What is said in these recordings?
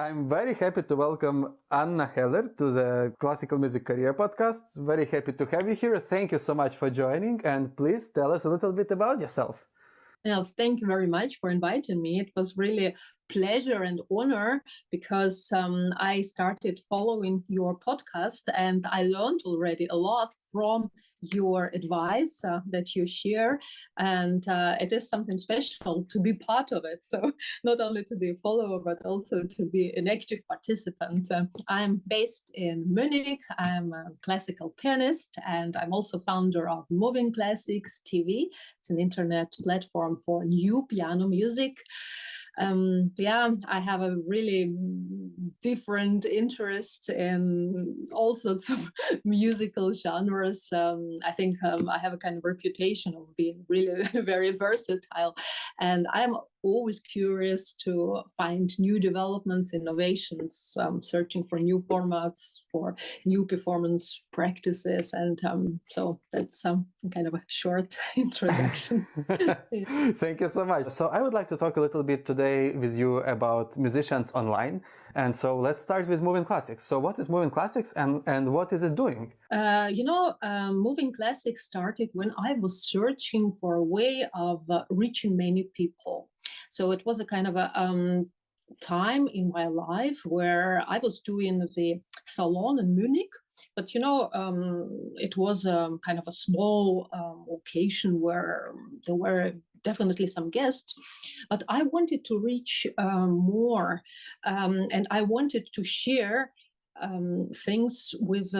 I'm very happy to welcome Anna Heller to the Classical Music Career Podcast. Very happy to have you here. Thank you so much for joining, and please tell us a little bit about yourself. Well, thank you very much for inviting me. It was really a pleasure and honor because I started following your podcast and I learned already a lot from your advice that you share. And it is something special to be part of it. So not only to be a follower, but also to be an active participant. I'm based in Munich. I'm a classical pianist, and I'm also founder of Moving Classics TV. It's an internet platform for new piano music. I have a really different interest in all sorts of musical genres. I think I have a kind of reputation of being really very versatile, and I'm always curious to find new developments, innovations, searching for new formats, for new performance practices. And so that's kind of a short introduction. Thank you so much. So I would like to talk a little bit today with you about musicians online. And so let's start with Moving Classics. So what is Moving Classics and what is it doing? Moving Classics started when I was searching for a way of reaching many people. So it was a kind of a time in my life where I was doing the salon in Munich, but it was kind of a small location where there were definitely some guests, but I wanted to reach more, and I wanted to share things with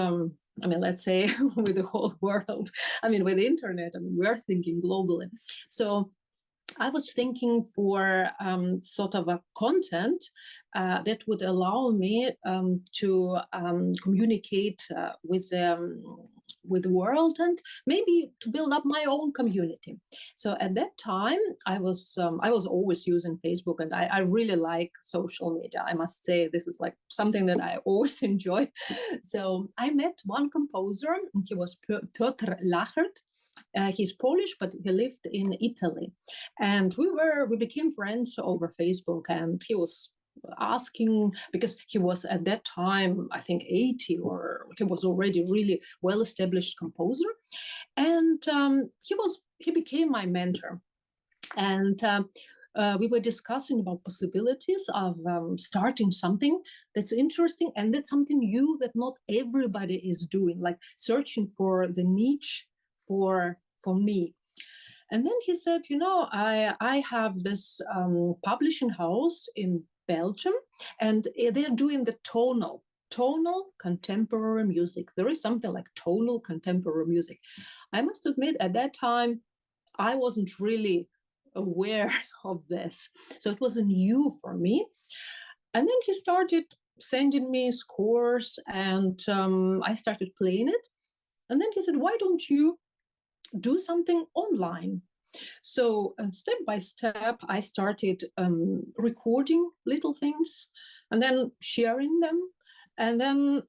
let's say with the whole world. With the internet. We're thinking globally. So I was thinking for sort of a content that would allow me to communicate with the world and maybe to build up my own community. So at that time, I was always using Facebook, and I really like social media. I must say this is like something that I always enjoy. So I met one composer, and he was Piotr Lachert. He's Polish, but he lived in Italy, and we became friends over Facebook. And he was asking, because he was at that time, I think 80, or he was already really well-established composer, and he became my mentor. And we were discussing about possibilities of starting something that's interesting and that's something new that not everybody is doing, like searching for the niche for me. And then he said, I have this publishing house in Belgium, and they're doing the tonal contemporary music. There is something like tonal contemporary music. I must admit, at that time, I wasn't really aware of this. So it was new for me. And then he started sending me scores, and I started playing it. And then he said, why don't you do something online? So step by step, I started recording little things and then sharing them. And then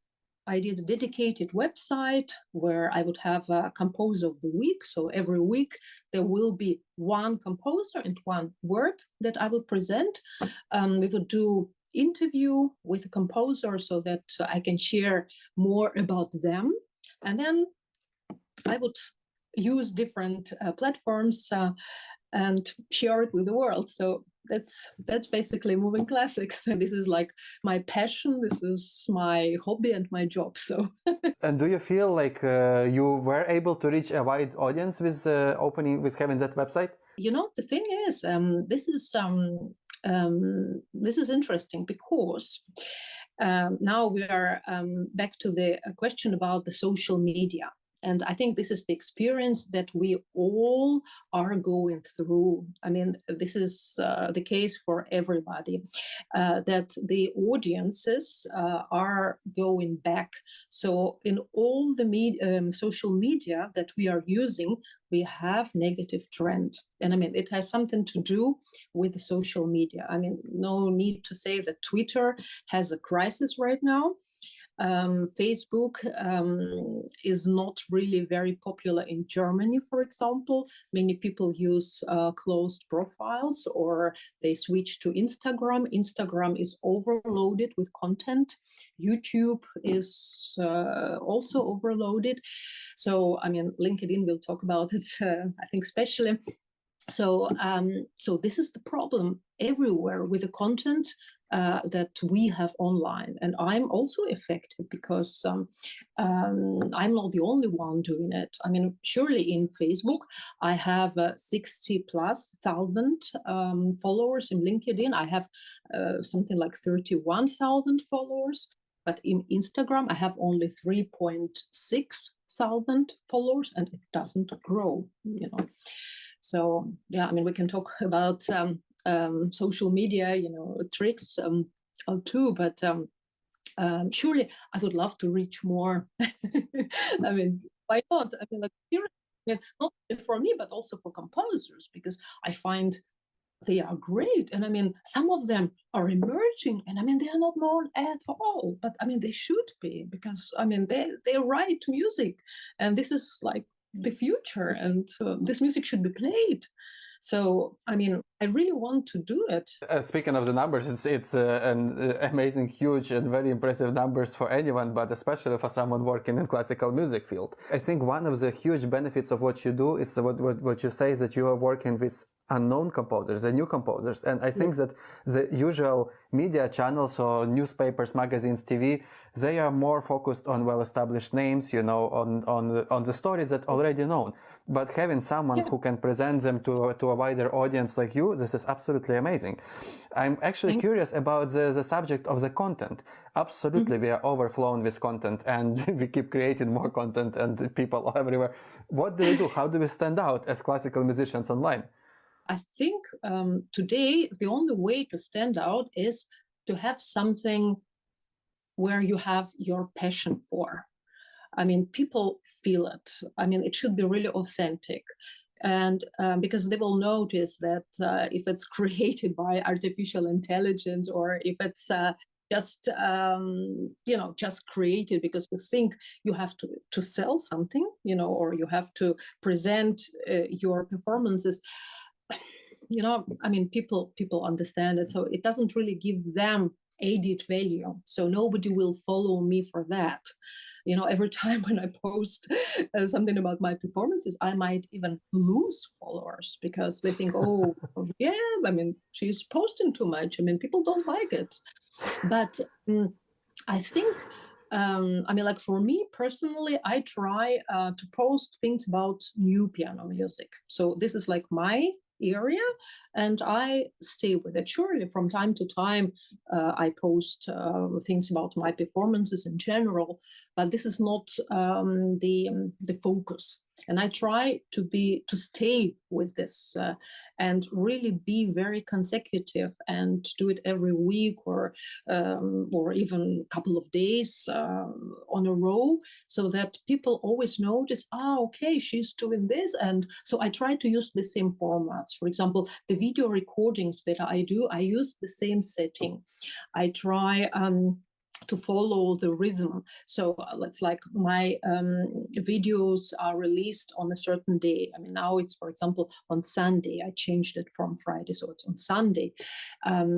I did a dedicated website where I would have a composer of the week. So every week there will be one composer and one work that I will present. We would do interview with a composer so that I can share more about them. And then I would use different platforms and share it with the world. So that's basically Moving Classics. This is like my passion. This is my hobby and my job. So. And do you feel like you were able to reach a wide audience with having that website? The thing is, this is interesting because now we are back to the question about the social media. And I think this is the experience that we all are going through. This is the case for everybody, that the audiences are going back. So in all the social media that we are using, we have negative trend. And it has something to do with social media. No need to say that Twitter has a crisis right now. Facebook is not really very popular in Germany, for example. Many people use closed profiles, or they switch to Instagram. Instagram is overloaded with content. YouTube is also overloaded. So, I mean, LinkedIn, we'll talk about it, I think, especially. So this is the problem everywhere with the content that we have online, and I'm also affected because I'm not the only one doing it. I mean, surely in Facebook, I have 60 plus thousand followers. In LinkedIn, I have something like 31,000 followers. But in Instagram, I have only 3.6 thousand followers, and it doesn't grow. So yeah, I mean, we can talk about social media, tricks too, but surely I would love to reach more. I mean, why not? I mean, like, not for me, but also for composers, because I find they are great. And I mean, some of them are emerging, and I mean, they are not known at all, but I mean, they should be, because I mean, they write music, and this is like the future, and this music should be played. So, I mean, I really want to do it. Speaking of the numbers, it's an amazing, huge, and very impressive numbers for anyone, but especially for someone working in classical music field. I think one of the huge benefits of what you do is what you say is that you are working with unknown composers and new composers, and I think that the usual media channels or newspapers, magazines, TV, they are more focused on well-established names, on the stories that already known. But having someone who can present them to a wider audience like you, this is absolutely amazing. I'm actually curious about the subject of the content. Absolutely, we are overflown with content, and we keep creating more content, and people everywhere. What do we do? How do we stand out as classical musicians online? I think today the only way to stand out is to have something where you have your passion for. I mean, people feel it. I mean, it should be really authentic. And because they will notice that if it's created by artificial intelligence, or if it's just just created because you think you have to sell something, or you have to present your performances, I mean, people understand it, so it doesn't really give them added value. So nobody will follow me for that. Every time when I post something about my performances, I might even lose followers because they think, oh, yeah, I mean, she's posting too much. I mean, people don't like it. But I think, I mean, like, for me personally, I try to post things about new piano music. So this is like my area, and I stay with it. Surely from time to time I post things about my performances in general, but this is not the focus. And I try to stay with this and really be very consecutive and do it every week, or even a couple of days on a row, so that people always notice, okay, she's doing this. And so I try to use the same formats. For example, the video recordings that I do, I use the same setting. I try to follow the rhythm. So it's like my videos are released on a certain day. I mean, now it's, for example, on Sunday. I changed it from Friday, so it's on Sunday,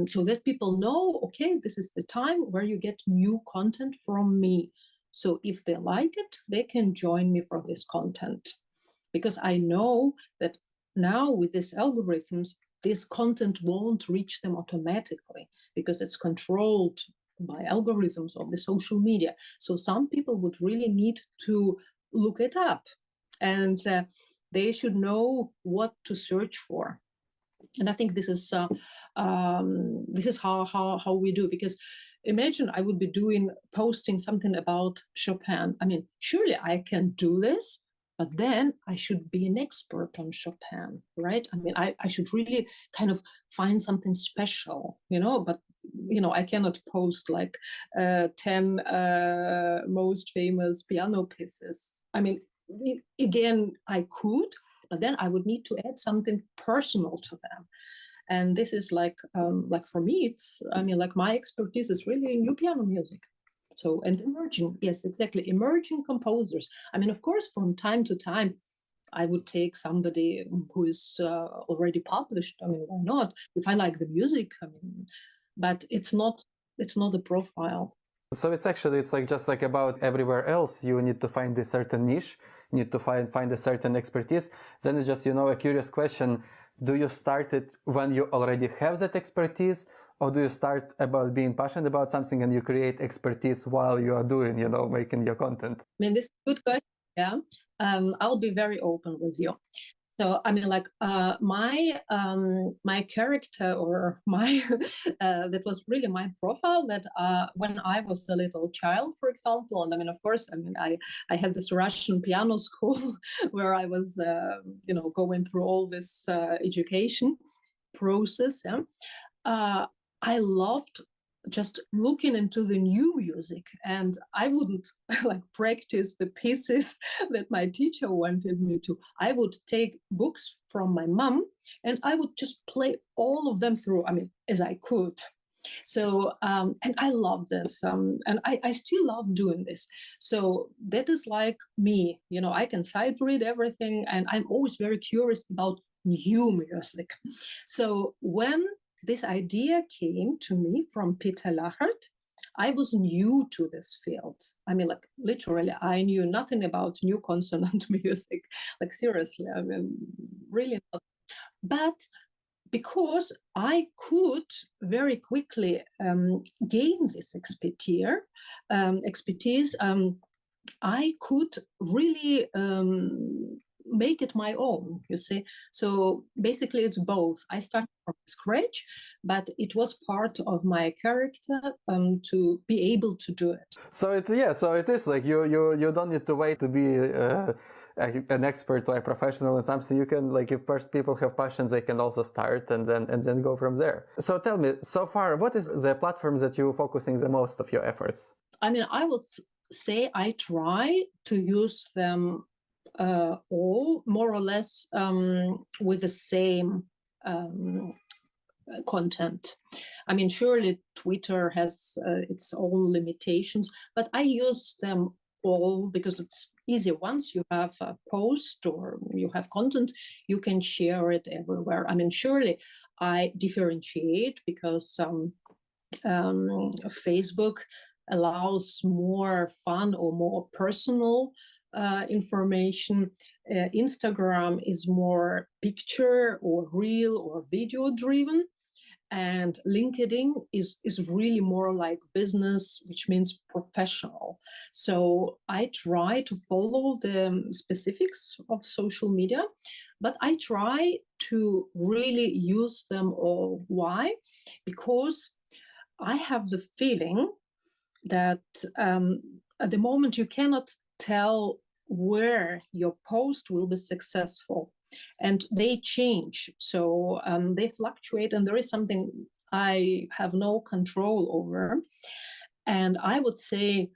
so that people know, okay, this is the time where you get new content from me. So if they like it, they can join me for this content, because I know that now with these algorithms, this content won't reach them automatically because it's controlled by algorithms on the social media. So some people would really need to look it up, and they should know what to search for. And I think this is how we do. Because imagine I would be posting something about Chopin. I mean, surely I can do this, but then I should be an expert on Chopin, right? I mean, I should really kind of find something special, but I cannot post like 10 most famous piano pieces. I mean, again, I could, but then I would need to add something personal to them. And this is like for me, it's, I mean, like, my expertise is really new piano music. So, and emerging, yes, exactly, emerging composers. I mean, of course, from time to time, I would take somebody who is already published. I mean, why not? If I like the music, I mean, but it's not a profile. So it's actually, it's like just like about everywhere else, you need to find a certain niche, you need to find a certain expertise. Then it's just, a curious question. Do you start it when you already have that expertise, or do you start about being passionate about something and you create expertise while you are doing, making your content? I mean, this is a good question. Yeah. I'll be very open with you. So I mean, like my character, or my that was really my profile. That when I was a little child, for example, and I mean, of course, I mean, I had this Russian piano school where I was, going through all this education process. Yeah, I loved just looking into the new music, and I wouldn't like practice the pieces that my teacher wanted me to. I would take books from my mom and I would just play all of them through, I mean, as I could. So and I love this, and I still love doing this. So that is like me, I can sight read everything, and I'm always very curious about new music. So when this idea came to me from Peter Lachert, I was new to this field. I mean, like literally, I knew nothing about new consonant music. Like seriously, I mean, really not. But because I could very quickly gain this expertise, I could really make it my own, you see. So basically it's both. I started from scratch, but it was part of my character to be able to do it. So it is like you don't need to wait to be an expert or a professional in something. You can, like, if first people have passions, they can also start and then go from there. So tell me, so far, what is the platforms that you're focusing the most of your efforts? I mean, I would say I try to use them all more or less with the same content. I mean, surely Twitter has its own limitations, but I use them all because it's easy. Once you have a post or you have content, you can share it everywhere. I mean, surely I differentiate because Facebook allows more fun or more personal information. Instagram is more picture or reel or video driven. And LinkedIn is really more like business, which means professional. So I try to follow the specifics of social media, but I try to really use them all. Why? Because I have the feeling that at the moment you cannot tell where your post will be successful, and they change. So they fluctuate, and there is something I have no control over. And I would say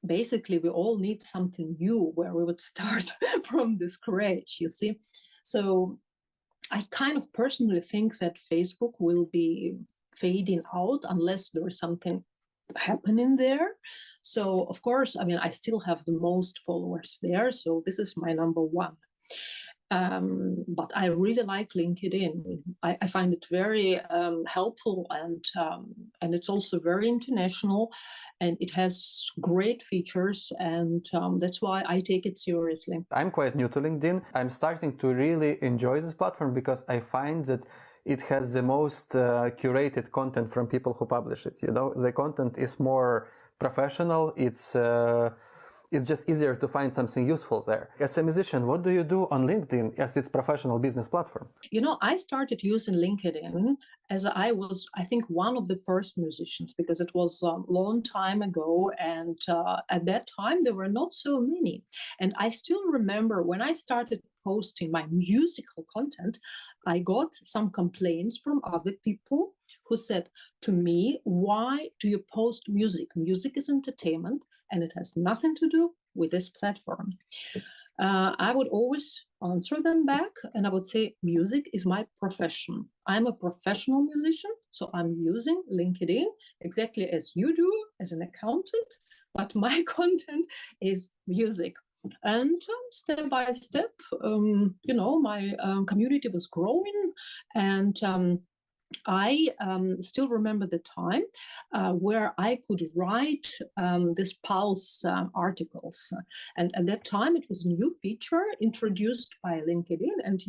basically we all need something new where we would start from the scratch, you see. So I kind of personally think that Facebook will be fading out unless there is something happening there. So of course, I mean, I still have the most followers there, so this is my number one. But I really like LinkedIn. I find it very helpful, and it's also very international, and it has great features, and that's why I take it seriously. I'm quite new to LinkedIn. I'm starting to really enjoy this platform because I find that it has the most curated content from people who publish it. The content is more professional. It's just easier to find something useful there. As a musician, what do you do on LinkedIn as its professional business platform? I started using LinkedIn as I was, I think, one of the first musicians, because it was a long time ago. And at that time, there were not so many. And I still remember when I started posting my musical content, I got some complaints from other people who said to me, why do you post music? Music is entertainment, and it has nothing to do with this platform. I would always answer them back, and I would say, music is my profession. I'm a professional musician, so I'm using LinkedIn exactly as you do, as an accountant, but my content is music. And step by step, my community was growing, and I still remember the time where I could write these Pulse articles. And at that time, it was a new feature introduced by LinkedIn. And,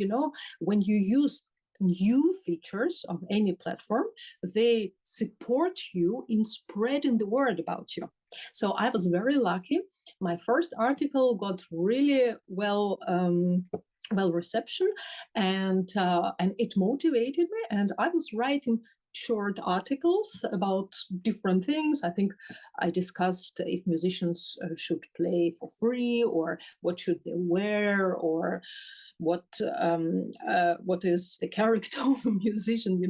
when you use new features of any platform, they support you in spreading the word about you. So I was very lucky. My first article got really well reception, and it motivated me, and I was writing short articles about different things. I think I discussed if musicians should play for free, or what should they wear, or what is the character of a musician,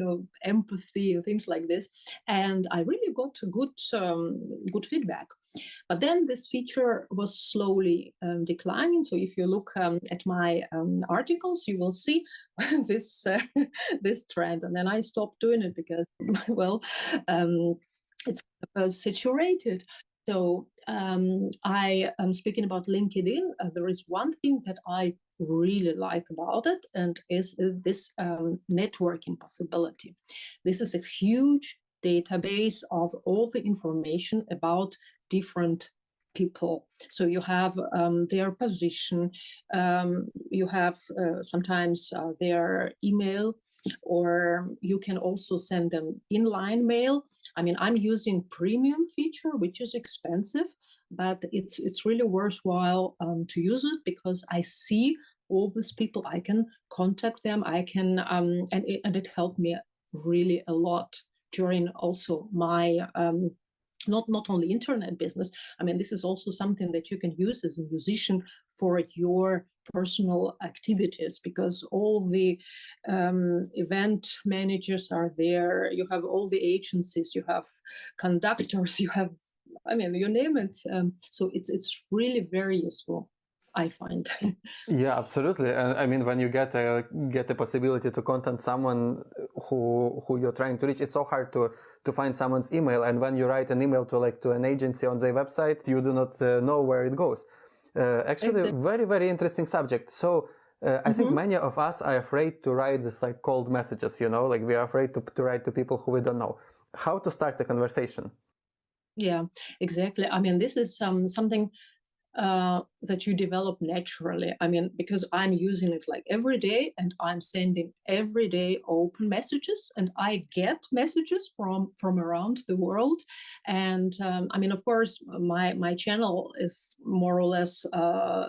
empathy and things like this. And I really got good feedback. But then this feature was slowly declining. So if you look at my articles, you will see this this trend. And then I stopped doing it because, well, it's saturated. So I am speaking about LinkedIn. There is one thing that I really like about it, and is this networking possibility. This is a huge database of all the information about different people. So you have their position, you have sometimes their email, or you can also send them inline mail. I mean, I'm using premium feature, which is expensive, but it's really worthwhile to use it, because I see all these people, I can contact them, I can, and it helped me really a lot during also my not only internet business. I mean, this is also something that you can use as a musician for your personal activities, because all the event managers are there. You have all the agencies, you have conductors, you have, I mean, you name it. So it's really very useful, I find. Yeah, absolutely. And I mean, when you get the possibility to contact someone who you're trying to reach, it's so hard to find someone's email. And when you write an email to an agency on their website, you do not know where it goes. Actually, Exactly. very, very interesting subject. So I think many of us are afraid to write this like cold messages, like we are afraid to write to people who we don't know. How to start the conversation? Yeah, exactly. I mean, this is something that you develop naturally. I mean, because I'm using it like every day, and I'm sending every day open messages, and I get messages from around the world. And I mean, of course, my channel is more or less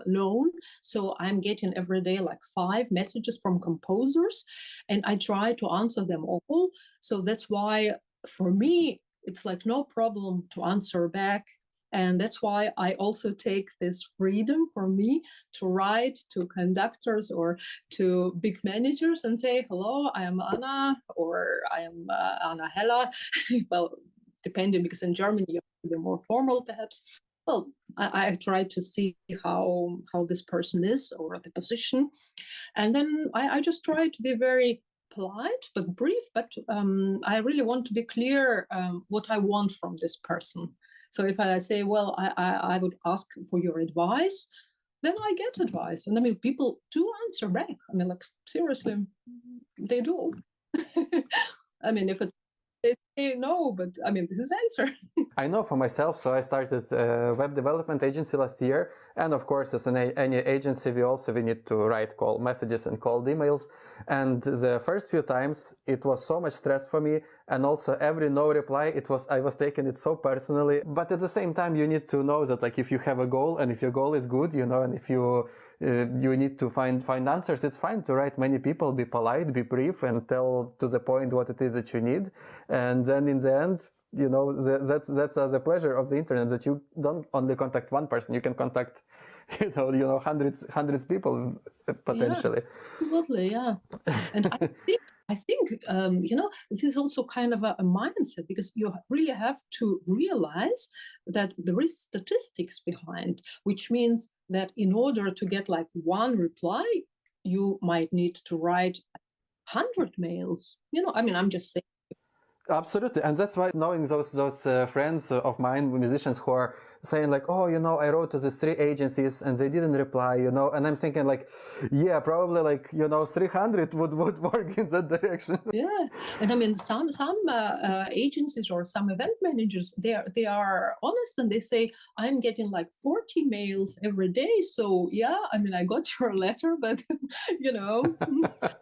known, so I'm getting every day like 5 messages from composers, and I try to answer them all. So that's why for me it's like no problem to answer back. And that's why I also take this freedom for me to write to conductors or to big managers and say, hello, I am Anna, or I am Anna Hella. Well, depending, because in Germany you have to be more formal perhaps. Well, I try to see how this person is, or the position. And then I just try to be very polite but brief, but I really want to be clear what I want from this person. So if I say, well, I would ask for your advice, then I get advice. And I mean, people do answer back. I mean, like, seriously, they do. I mean, if it's, they say no, but I mean, this is answer. I know for myself, so I started a web development agency last year. And of course, as any agency, we need to write cold messages and cold emails. And the first few times, it was so much stress for me. And also every no reply, I was taking it so personally. But at the same time, you need to know that, like, if you have a goal, and if your goal is good, and if you need to find answers, it's fine to write many people, be polite, be brief, and tell to the point what it is that you need. And then in the end, that's the pleasure of the internet, that you don't only contact one person, you can contact hundreds people potentially. Yeah, absolutely, yeah. And I think this is also kind of a mindset, because you really have to realize that there is statistics behind, which means that in order to get like one reply, you might need to write 100 mails. I mean, I'm just saying. Absolutely, and that's why knowing those friends of mine, musicians who are saying like, oh, I wrote to these 3 agencies and they didn't reply, and I'm thinking like, yeah, probably like 300 would work in that direction. Yeah, and I mean some agencies or some event managers, they are honest and they say, I'm getting like 40 mails every day. So yeah, I mean I got your letter, but you know,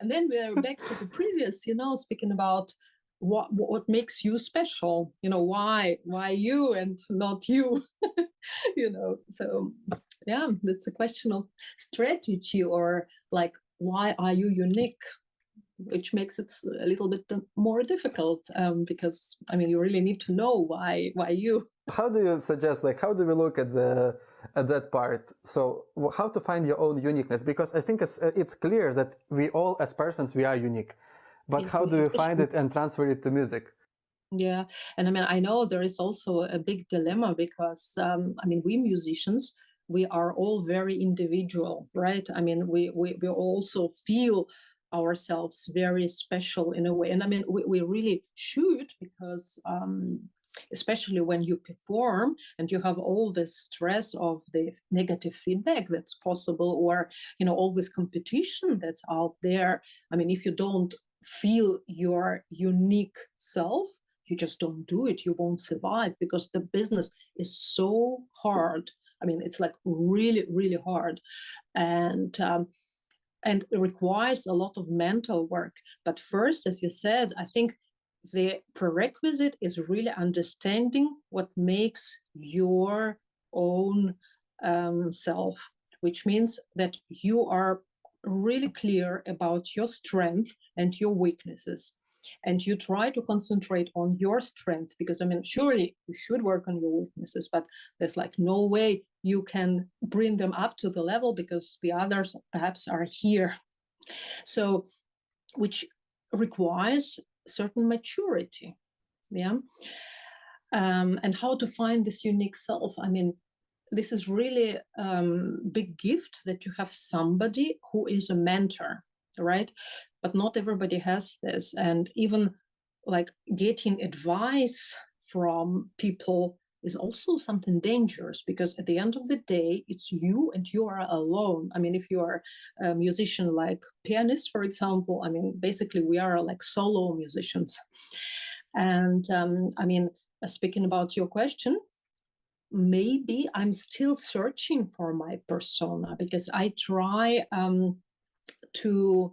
and then we're back to the previous, speaking about what makes you special, why you and not you, So yeah, that's a question of strategy, or like why are you unique, which makes it a little bit more difficult, because I mean you really need to know why you. How do you suggest, like, how do we look at that part? So how to find your own uniqueness? Because I think it's clear that we all as persons, we are unique, but how do you find it and transfer it to music? Yeah, and I mean I know there is also a big dilemma because I mean we musicians, we are all very individual, right? I mean we also feel ourselves very special in a way, and I mean we really should, because especially when you perform and you have all this stress of the negative feedback that's possible, or all this competition that's out there. I mean if you don't feel your unique self, you just don't do it, you won't survive, because the business is so hard. I mean it's like really really hard, and it requires a lot of mental work. But first, as you said, I think the prerequisite is really understanding what makes your own self, which means that you are really clear about your strength and your weaknesses, and you try to concentrate on your strength, because I mean surely you should work on your weaknesses, but there's like no way you can bring them up to the level because the others perhaps are here. So which requires certain maturity. Yeah. And how to find this unique self, I mean this is really big gift, that you have somebody who is a mentor, right? But not everybody has this, and even like getting advice from people is also something dangerous, because at the end of the day it's you and you are alone. I mean if you are a musician like pianist, for example, I mean basically we are like solo musicians. And I mean speaking about your question, maybe I'm still searching for my persona, because I try to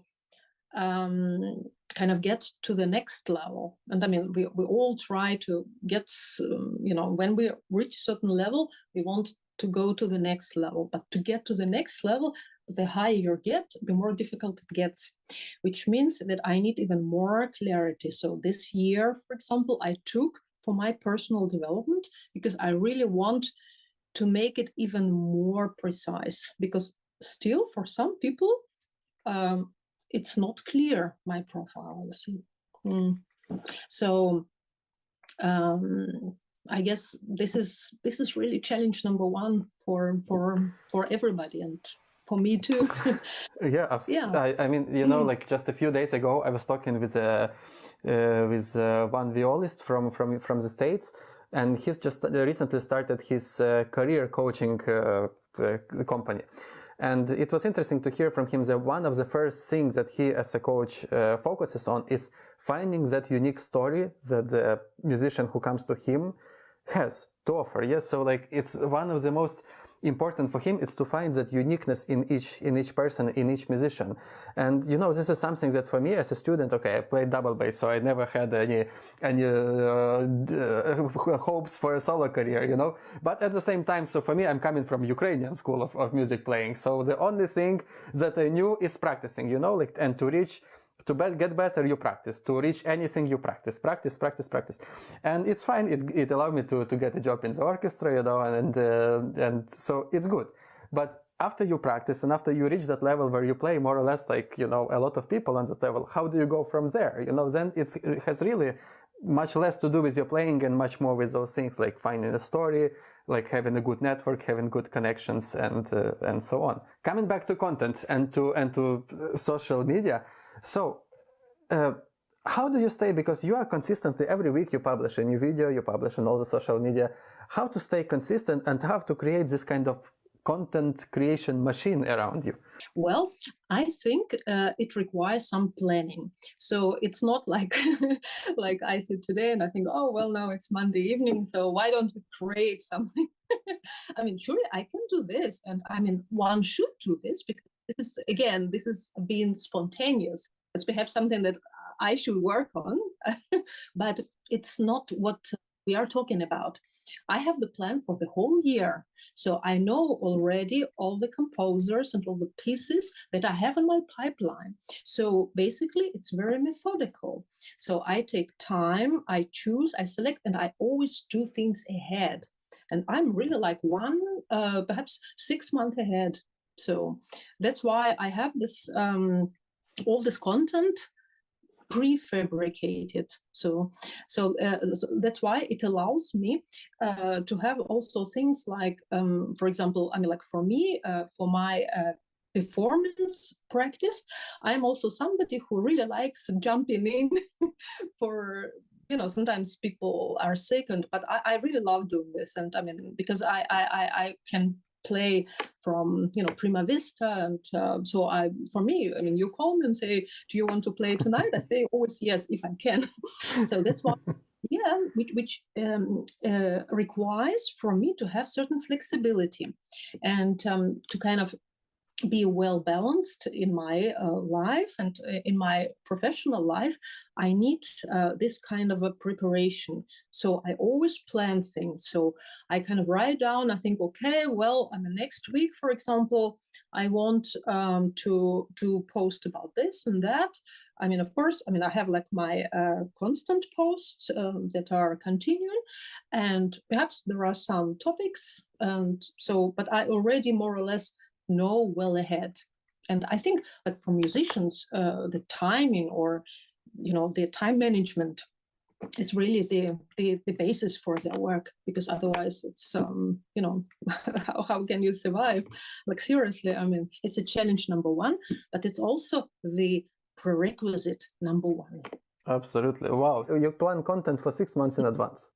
kind of get to the next level. And I mean, we all try to get, when we reach a certain level, we want to go to the next level. But to get to the next level, the higher you get, the more difficult it gets, which means that I need even more clarity. So this year, for example, I took for my personal development, because I really want to make it even more precise, because still for some people, it's not clear, my profile, you see. So I guess this is really challenge number one for everybody, and for me too. Yeah, Yeah. I mean, like just a few days ago, I was talking with one violist from the States, and he's just recently started his career coaching company. And it was interesting to hear from him that one of the first things that he as a coach focuses on is finding that unique story that the musician who comes to him has to offer. Yes, so like it's one of the most important for him, it's to find that uniqueness in each person, in each musician. And this is something that for me as a student, okay, I played double bass, so I never had any hopes for a solo career, but at the same time, so for me, I'm coming from Ukrainian school of music playing, so the only thing that I knew is practicing, and to get better, you practice. To reach anything, you practice. And it's fine. It allowed me to get a job in the orchestra, and so it's good. But after you practice and after you reach that level where you play more or less like, a lot of people on that level, how do you go from there? Then it has really much less to do with your playing and much more with those things like finding a story, like having a good network, having good connections, and so on. Coming back to content and to social media. So, How do you stay, because you are consistently, every week you publish a new video, you publish on all the social media, how to stay consistent and how to create this kind of content creation machine around you? Well, I think it requires some planning. So it's not like like I sit today and I think, oh well, now it's Monday evening, so why don't we create something? I mean, surely I can do this, and I mean, one should do this because this is being spontaneous. It's perhaps something that I should work on, but it's not what we are talking about. I have the plan for the whole year. So I know already all the composers and all the pieces that I have in my pipeline. So basically, it's very methodical. So I take time, I choose, I select, and I always do things ahead. And I'm really like perhaps 6 months ahead. So that's why I have this all this content prefabricated. So that's why it allows me to have also things like, for example, I mean, like for me, for my performance practice, I'm also somebody who really likes jumping in for, you know, sometimes people are sick, but I really love doing this. And I mean, because I can play from, you know, prima vista, and so for me, I mean, you call me and say, do you want to play tonight? I say always yes if I can. So that's why, yeah, which requires for me to have certain flexibility and to kind of be well balanced in my life and in my professional life. I need this kind of a preparation. So I always plan things. So I kind of write down, I think, okay, well, I mean, next week, for example, I want to post about this and that. I mean, of course, I mean, I have like my constant posts that are continuing, and perhaps there are some topics. And so, but I already more or less know well ahead. And I think like for musicians, the timing, or, you know, the time management is really the basis for their work, because otherwise it's you know, how can you survive? Like seriously, I mean, it's a challenge number one, but it's also the prerequisite number one. Absolutely. Wow. So you plan content for 6 months in advance.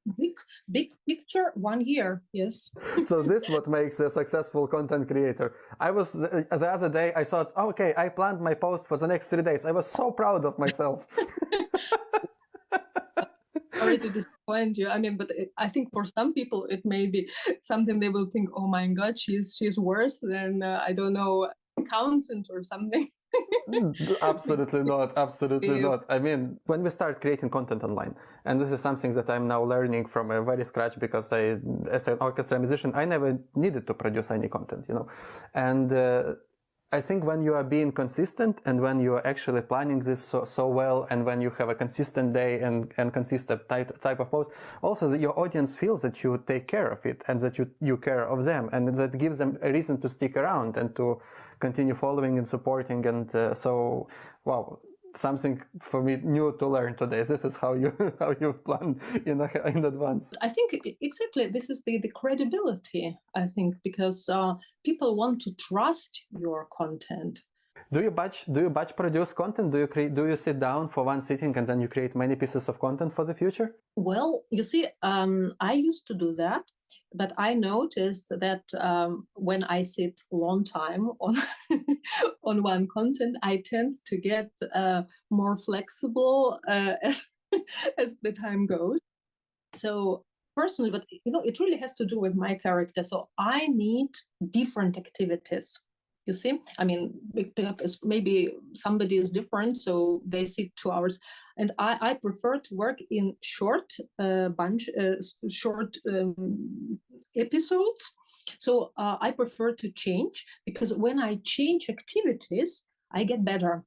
Big picture, 1 year, yes. So this is what makes a successful content creator. I was, the other day, I thought, oh, okay, I planned my post for the next 3 days. I was so proud of myself. Sorry to disappoint you. I mean, but I think for some people it may be something they will think, oh my God, she's worse than, I don't know, accountant or something. Absolutely not. Absolutely not. I mean, when we start creating content online, and this is something that I'm now learning from a very scratch, because as an orchestra musician, I never needed to produce any content, you know. And I think when you are being consistent, and when you are actually planning this so well, and when you have a consistent day and consistent type of post, also your audience feels that you take care of it, and that you care of them, and that gives them a reason to stick around and to continue following and supporting. And so, wow, something for me new to learn today. This is how you plan in advance. I think exactly this is the credibility, I think, because people want to trust your content. Do you batch produce content? Do you sit down for one sitting and then you create many pieces of content for the future? Well, you see, I used to do that, but I noticed that when I sit long time on on one content, I tend to get more flexible as the time goes. So personally, but you know, it really has to do with my character. So I need different activities. You see, I mean, because maybe somebody is different, so they sit 2 hours, and I prefer to work in short episodes. So I prefer to change, because when I change activities, I get better.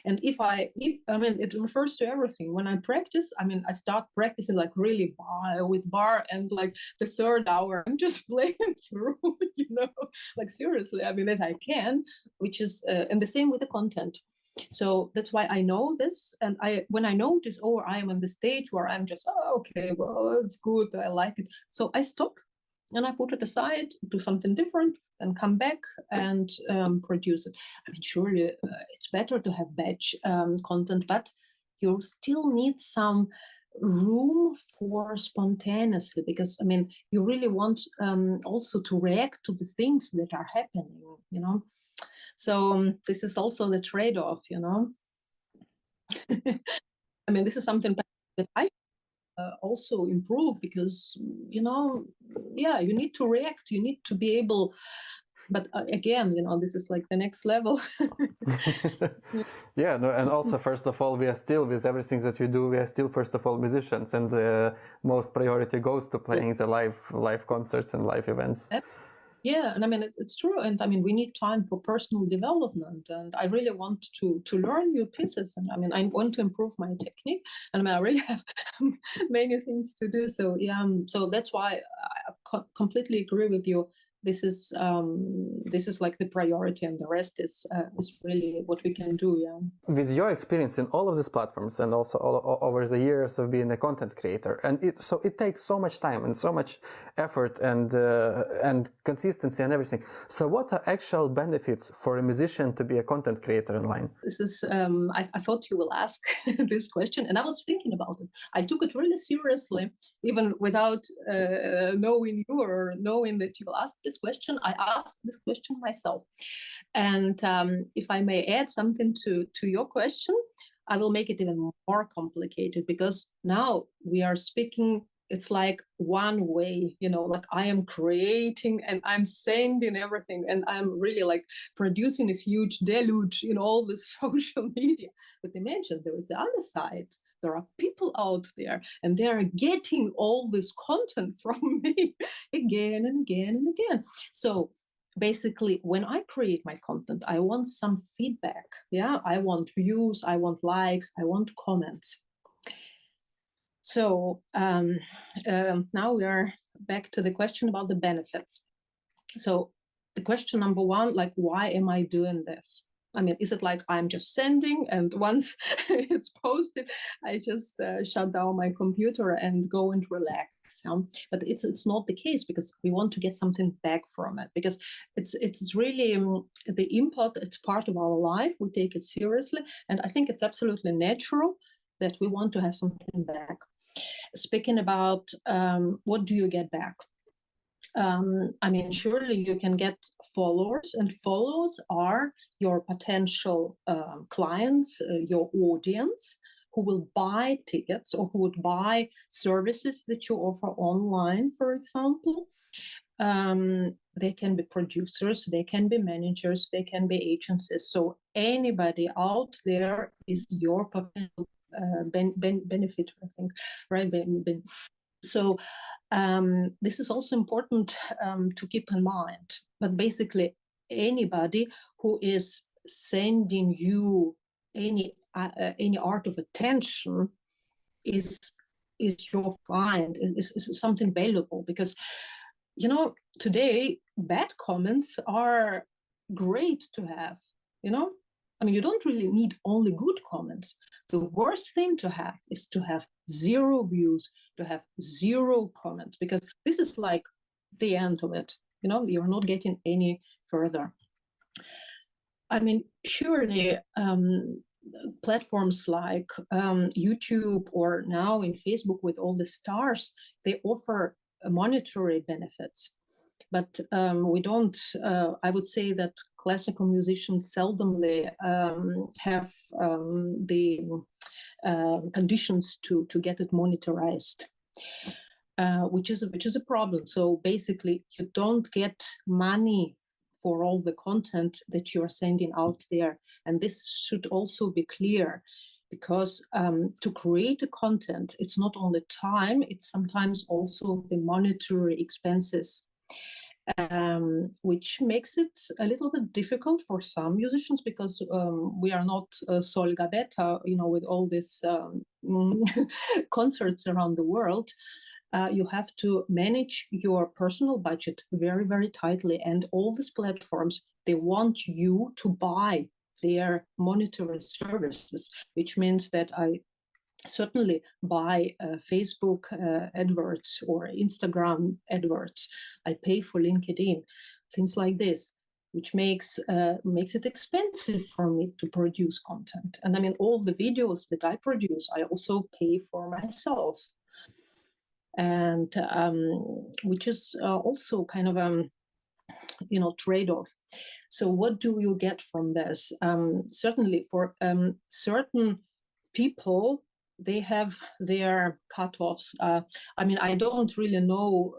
And if I mean, it refers to everything. When I practice, I mean, I start practicing like really with bar, and like the 3rd hour, I'm just playing through, you know, like seriously, I mean, as I can, which is, and the same with the content. So that's why I know this. And when I notice, oh, I am on the stage where I'm just, oh, okay, well, it's good, I like it. So I stop and I put it aside, do something different, and come back and produce it. I mean, surely it's better to have batch content, but you still need some room for spontaneously, because I mean, you really want also to react to the things that are happening, you know. So this is also the trade-off, you know. I mean, this is something that I also improve, because, you know, yeah, you need to react, you need to be able, but again, you know, this is like the next level. Yeah, no, and also, first of all, we are still, with everything that we do, we are still, first of all, musicians, and most priority goes to playing the live concerts and live events. Yeah, and I mean, it's true, and I mean, we need time for personal development, and I really want to learn new pieces, and I mean, I want to improve my technique, and I mean, I really have many things to do. So yeah, so that's why I completely agree with you. This is like the priority, and the rest is really what we can do. Yeah. With your experience in all of these platforms, and also over the years of being a content creator, and it takes so much time and so much effort and consistency and everything. So what are actual benefits for a musician to be a content creator online? This is I thought you will ask this question, and I was thinking about it. I took it really seriously, even without knowing you or knowing that you will ask this question. I asked this question myself. And if I may add something to your question, I will make it even more complicated, because now we are speaking, it's like one way, you know, like I am creating and I'm sending everything, and I'm really like producing a huge deluge in all the social media. But imagine there is the other side. There are people out there, and they are getting all this content from me again and again and again. So basically, when I create my content, I want some feedback. Yeah, I want views, I want likes, I want comments. So now we are back to the question about the benefits. So the question number one, like, why am I doing this? I mean, is it like I'm just sending, and once it's posted, I just shut down my computer and go and relax? But it's not the case, because we want to get something back from it, because it's really the input. It's part of our life. We take it seriously, and I think it's absolutely natural that we want to have something back. Speaking about what do you get back? I mean, surely you can get followers, and followers are your potential clients, your audience, who will buy tickets or who would buy services that you offer online, for example. They can be producers, they can be managers, they can be agencies. So anybody out there is your potential benefit, I think, right? So this is also important to keep in mind. But basically, anybody who is sending you any art of attention is your client, is something valuable, because, you know, today bad comments are great to have, you know. I mean, you don't really need only good comments. The worst thing to have is to have 0 views, to have 0 comments, because this is like the end of it. You know, you're not getting any further. I mean, surely platforms like YouTube, or now in Facebook with all the stars, they offer monetary benefits. But we don't, I would say that classical musicians seldomly have the conditions to get it monetized, which is a problem. So basically, you don't get money for all the content that you are sending out there. And this should also be clear, because to create a content, it's not only time, it's sometimes also the monetary expenses, which makes it a little bit difficult for some musicians, because we are not Sol Gabetta, you know, with all these concerts around the world. You have to manage your personal budget very, very tightly. And all these platforms, they want you to buy their monetary services, which means that I certainly buy Facebook adverts or Instagram adverts. I pay for LinkedIn, things like this. which makes it expensive for me to produce content. And I mean, all the videos that I produce, I also pay for myself, and which is also kind of trade-off. So what do you get from this? Certainly for certain people, they have their cutoffs. I mean, I don't really know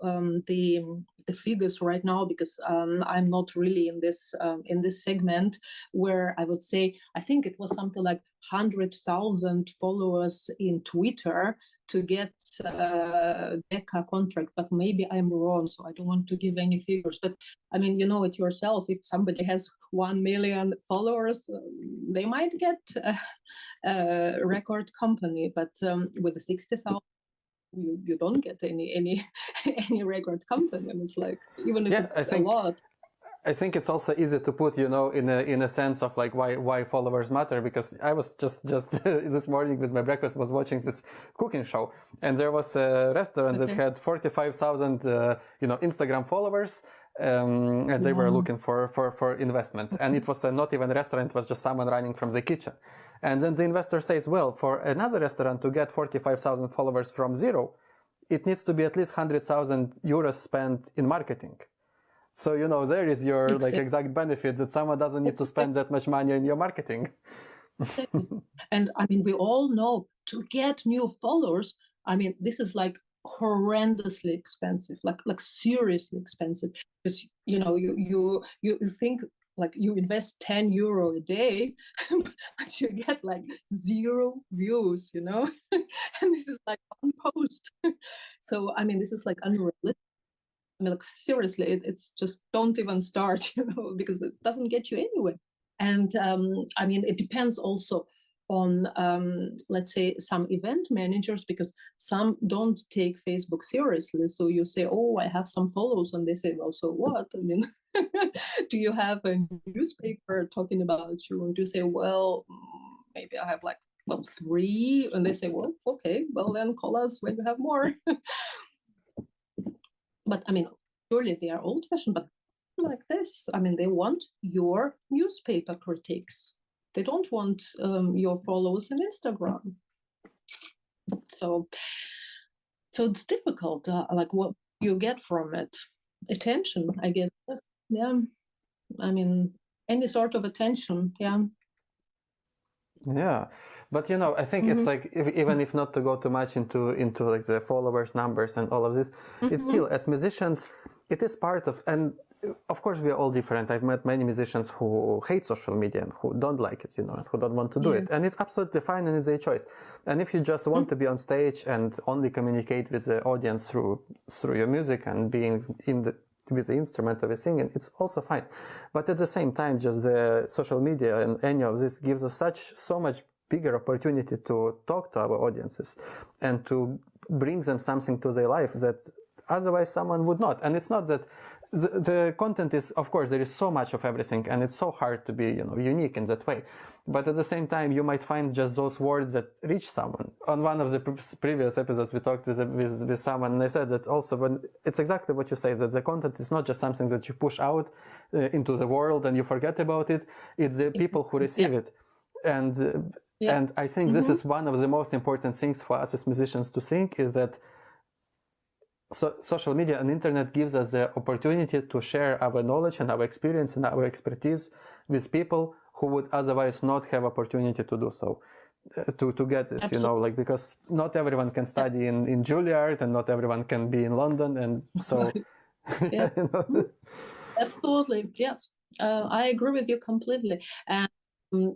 the figures right now, because I'm not really in this segment, where I would say, I think it was something like 100,000 followers in Twitter to get DECA contract, but maybe I'm wrong, so I don't want to give any figures. But I mean, you know it yourself, if somebody has 1 million followers, they might get a record company, but with 60,000, you don't get any any record company. I mean, it's like, even if it's a lot. I think it's also easy to put, in a sense of like why followers matter, because I was just this morning with my breakfast was watching this cooking show, and there was a restaurant that had 45,000 Instagram followers, and they were looking for investment, and it was not even a restaurant, it was just someone running from the kitchen. And then the investor says, well, for another restaurant to get 45,000 followers from zero, it needs to be at least 100,000 euros spent in marketing. So, there is your exact benefit, that someone doesn't need to spend that much money in your marketing. And I mean, we all know, to get new followers, I mean, this is like horrendously expensive, like seriously expensive, because you think like you invest 10 euro a day, but you get like 0 views, and this is like one post. So I mean, this is like unrealistic. I mean, like, seriously, it's just, don't even start, because it doesn't get you anywhere. And I mean, it depends also on, let's say, some event managers, because some don't take Facebook seriously. So you say, oh, I have some followers, and they say, well, so what? I mean, do you have a newspaper talking about you? And you say, well, maybe I have like, well, 3. And they say, well, okay, well, then call us when you have more. But I mean, surely they are old-fashioned, but like this, I mean, they want your newspaper critiques. They don't want your followers on Instagram. So it's difficult. Like, what you get from it? Attention, I guess. Yeah. I mean, any sort of attention. Yeah. Yeah, but I think it's like, even if not to go too much into like the followers numbers and all of this, it's still, as musicians, it is part of, and of course we are all different. I've met many musicians who hate social media and who don't like it, and who don't want to do it, and it's absolutely fine, and it's their choice. And if you just want to be on stage and only communicate with the audience through your music and being with the instrument of singing, it's also fine. But at the same time, just the social media and any of this gives us so much bigger opportunity to talk to our audiences and to bring them something to their life that otherwise someone would not. And it's not that the content is, of course, there is so much of everything, and it's so hard to be, unique in that way. But at the same time, you might find just those words that reach someone. On one of the previous episodes, we talked with someone, and I said that also, when it's exactly what you say, that the content is not just something that you push out into the world and you forget about it. It's the people who receive it. And I think this is one of the most important things for us as musicians to think, is that social media and internet gives us the opportunity to share our knowledge and our experience and our expertise with people who would otherwise not have opportunity to do so, to get this. Absolutely. Because not everyone can study in Juilliard, and not everyone can be in London, and so yeah. Absolutely, yes, I agree with you completely. And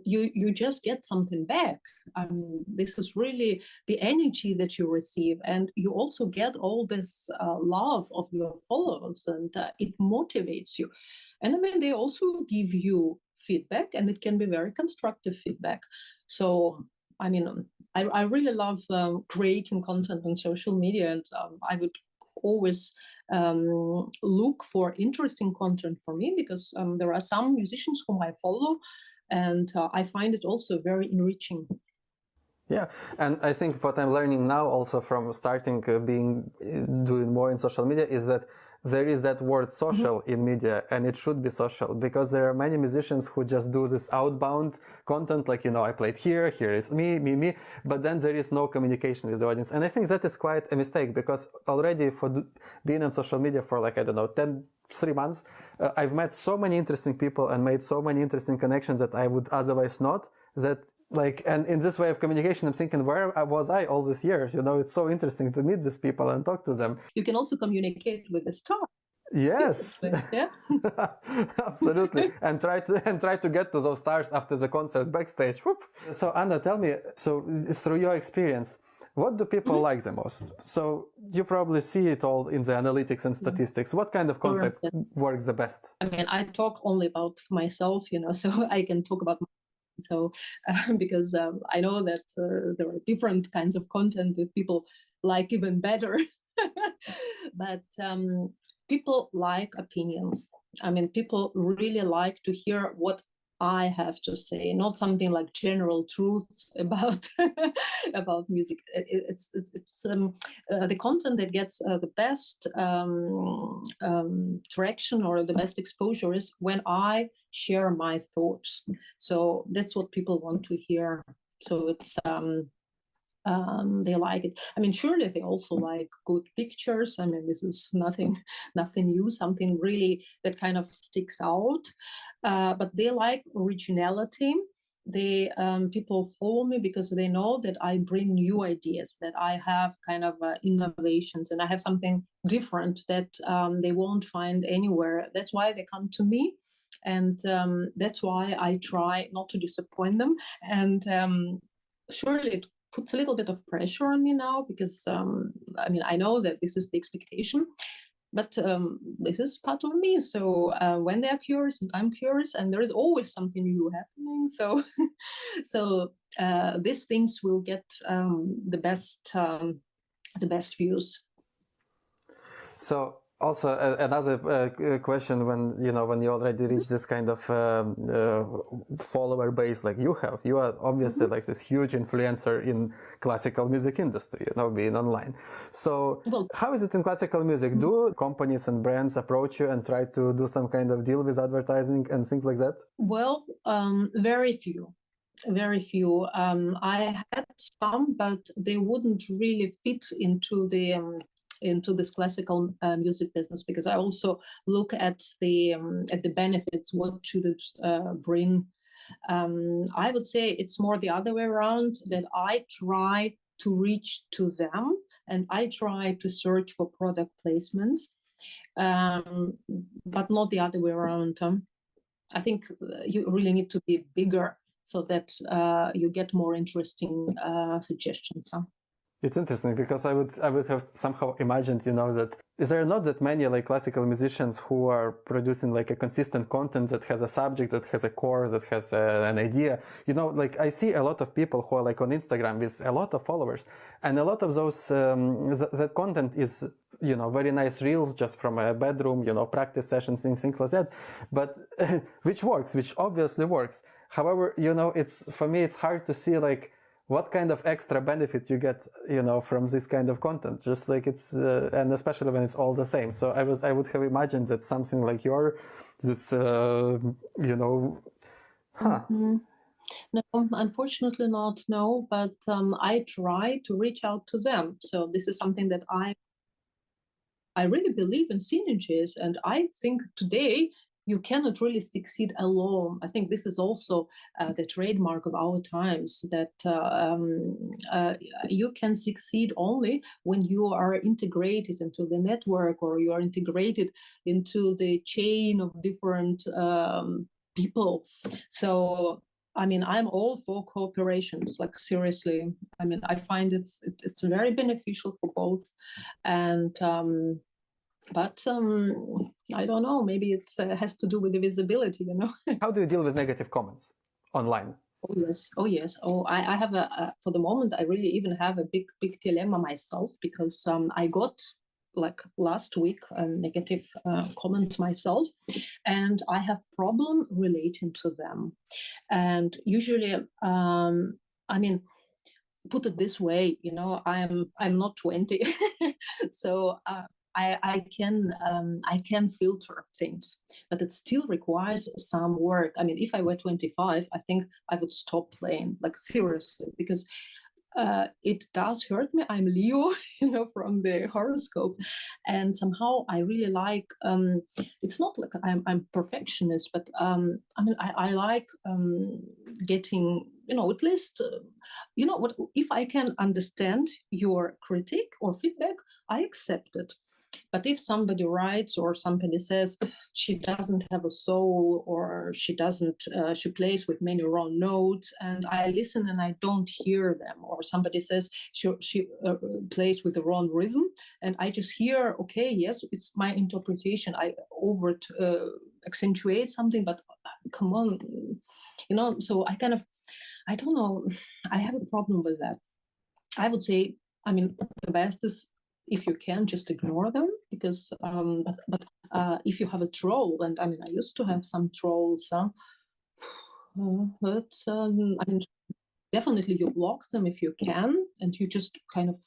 you just get something back. I mean, this is really the energy that you receive, and you also get all this love of your followers, and it motivates you. And I mean, they also give you feedback, and it can be very constructive feedback. So I mean, I really love creating content on social media, and I would always look for interesting content for me, because there are some musicians whom I follow, and I find it also very enriching. Yeah, and I think what I'm learning now, also from starting doing more in social media, is that there is that word social in media, and it should be social, because there are many musicians who just do this outbound content, like, I played here is me, but then there is no communication with the audience. And I think that is quite a mistake, because already for being on social media for, like, I don't know, 3 months, I've met so many interesting people and made so many interesting connections that I would otherwise not, that, like, and in this way of communication, I'm thinking, where was I all these years? It's so interesting to meet these people and talk to them. You can also communicate with the star. Yes. Yeah. Absolutely. and try to get to those stars after the concert backstage. Whoop. So Anna, tell me, so through your experience, what do people like the most? So you probably see it all in the analytics and statistics. What kind of content works the best? I mean, I talk only about myself, so I can talk about because I know that there are different kinds of content that people like even better. But people like opinions. I mean, people really like to hear what I have to say, not something like general truths about about music. It's the content that gets the best traction or the best exposure is when I share my thoughts. So that's what people want to hear. So it's they like it. I mean, surely they also like good pictures. I mean, this is nothing new, something really that kind of sticks out. But they like originality. They people follow me because they know that I bring new ideas, that I have kind of innovations, and I have something different that they won't find anywhere. That's why they come to me. And that's why I try not to disappoint them. And surely it puts a little bit of pressure on me now, because I mean, I know that this is the expectation, but this is part of me. So when they are curious and I'm curious, and there is always something new happening. So so these things will get the best views. So also another question, when you already reach this kind of follower base like you have, you are obviously like this huge influencer in classical music industry, being online. So how is it in classical music? Do companies and brands approach you and try to do some kind of deal with advertising and things like that? Well, very few. Very few. I had some, but they wouldn't really fit into this classical music business, because I also look at the benefits. What should it bring? I would say it's more the other way around, that I try to reach to them and I try to search for product placements, but not the other way around. I think you really need to be bigger so that you get more interesting suggestions. It's interesting, because I would have somehow imagined, that there are not that many like classical musicians who are producing like a consistent content that has a subject, that has a core, that has an idea. Like I see a lot of people who are like on Instagram with a lot of followers, and a lot of those that content is very nice reels just from a bedroom, practice sessions, things like that, but which obviously works. However, for me it's hard to see like what kind of extra benefit you get, from this kind of content. Just like it's, and especially when it's all the same. So I would have imagined that something like No, unfortunately not. No, but I try to reach out to them. So this is something that I really believe in synergies, and I think today you cannot really succeed alone. I think this is also the trademark of our times, that you can succeed only when you are integrated into the network, or you are integrated into the chain of different people. So I mean, I'm all for cooperations, like seriously. I mean, I find it's very beneficial for both. And but I don't know, maybe it has to do with the visibility, How do you deal with negative comments online? Oh yes. I have for the moment, I really even have a big dilemma myself, because I got, like last week, a negative comment myself, and I have problem relating to them. And usually, I mean, put it this way, I'm not 20, so I can filter things, but it still requires some work. I mean, if I were 25, I think I would stop playing, like seriously, because it does hurt me. I'm Leo, from the horoscope, and somehow I really like. It's not like I'm perfectionist, but I mean I like getting, at least what, if I can understand your critic or feedback, I accept it. But if somebody writes or somebody says she doesn't have a soul, or she doesn't, she plays with many wrong notes, and I listen and I don't hear them, or somebody says she plays with the wrong rhythm, and I just hear, okay, yes, it's my interpretation. I over accentuate something, but come on, So I kind of, I don't know, I have a problem with that. I would say, I mean, the best is if you can just ignore them, because but if you have a troll, and I mean I used to have some trolls, but I mean definitely you block them if you can, and you just kind of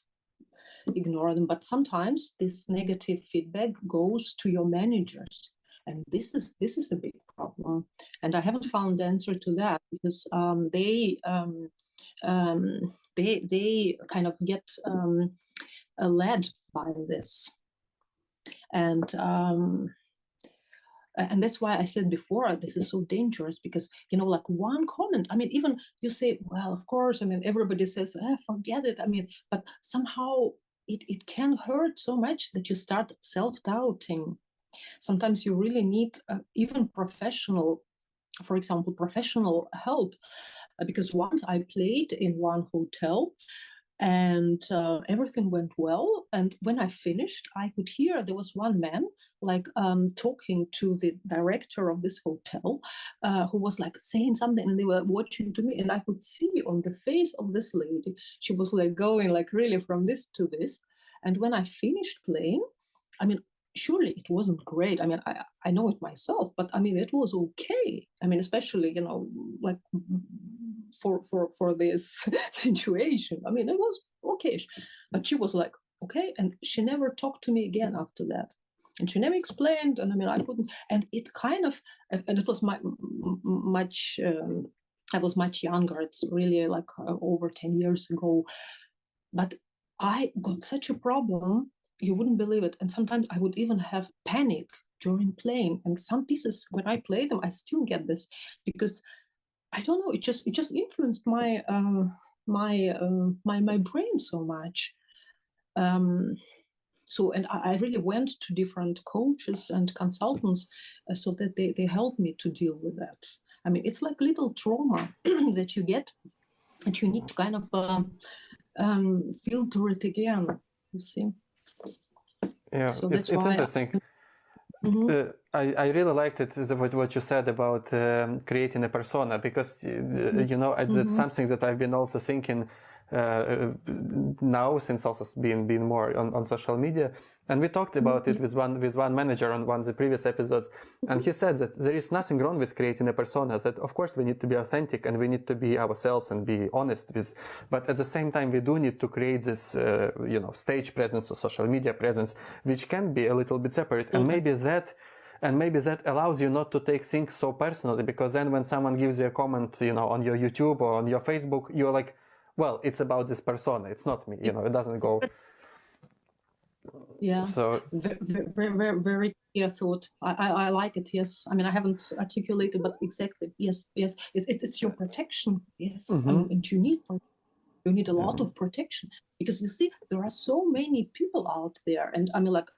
ignore them. But sometimes this negative feedback goes to your managers, and this is a big problem, and I haven't found the answer to that, because they kind of get led by this, and that's why I said before, this is so dangerous, because like one comment, I mean, even you say, well, of course, I mean, everybody says, forget it, I mean, but somehow it can hurt so much that you start self-doubting. Sometimes you really need even professional, for example, professional help, because once I played in one hotel, and everything went well, and when I finished, I could hear there was one man like talking to the director of this hotel, who was like saying something, and they were watching to me, and I could see on the face of this lady, she was like going like really from this to this. And when I finished playing, I mean, surely it wasn't great. I mean, I know it myself, but I mean, it was okay. I mean, especially, like for this situation. I mean, it was okay. But she was like, okay. And she never talked to me again after that. And she never explained. And I mean, I couldn't, and it kind of, and it was much, I was much younger. It's really like over 10 years ago. But I got such a problem, you wouldn't believe it. And sometimes I would even have panic during playing. And some pieces, when I play them, I still get this, because I don't know, it just influenced my brain so much. So, and I really went to different coaches and consultants, so that they helped me to deal with that. I mean, it's like little trauma that you get, and you need to kind of filter it again, you see. Yeah, So it's interesting. I really liked it, what you said about creating a persona, because it's something that I've been also thinking now, since also being more on social media. And we talked about it with one manager on one of the previous episodes, and he said that there is nothing wrong with creating a persona, that of course we need to be authentic and we need to be ourselves and be honest with, but at the same time we do need to create this stage presence or social media presence, which can be a little bit separate. And maybe that allows you not to take things so personally, because then when someone gives you a comment, on your YouTube or on your Facebook, you're like, well, it's about this persona, it's not me, it doesn't go. Yeah. So very, very clear thought. I like it. Yes. I mean, I haven't articulated, but exactly. Yes. It's your protection. Yes. And you need a lot of protection, because you see, there are so many people out there, and I mean, like,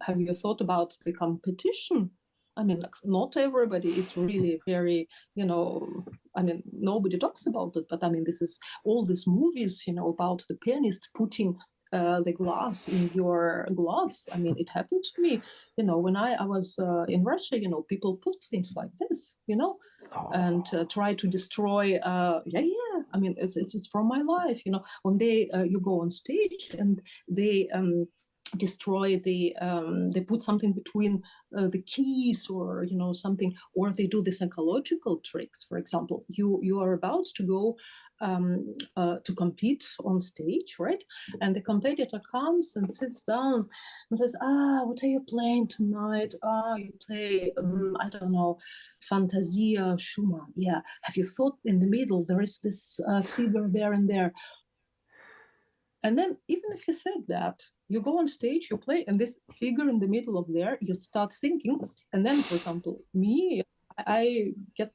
have you thought about the competition? I mean, like, not everybody is really very, I mean, nobody talks about it, but I mean, this is all these movies, about the pianist putting the glass in your gloves. I mean, it happened to me, when I was in Russia, people put things like this, and try to destroy, I mean, it's from my life, when you go on stage and they destroy they put something between the keys, or something, or they do the psychological tricks. For example, you are about to go to compete on stage, right? And the competitor comes and sits down and says, what are you playing tonight? You play, I don't know, Fantasia Schumann. Yeah. Have you thought in the middle, there is this figure there and there? And then even if you said that, you go on stage, you play, and this figure in the middle of there, you start thinking. And then, for example, me, I get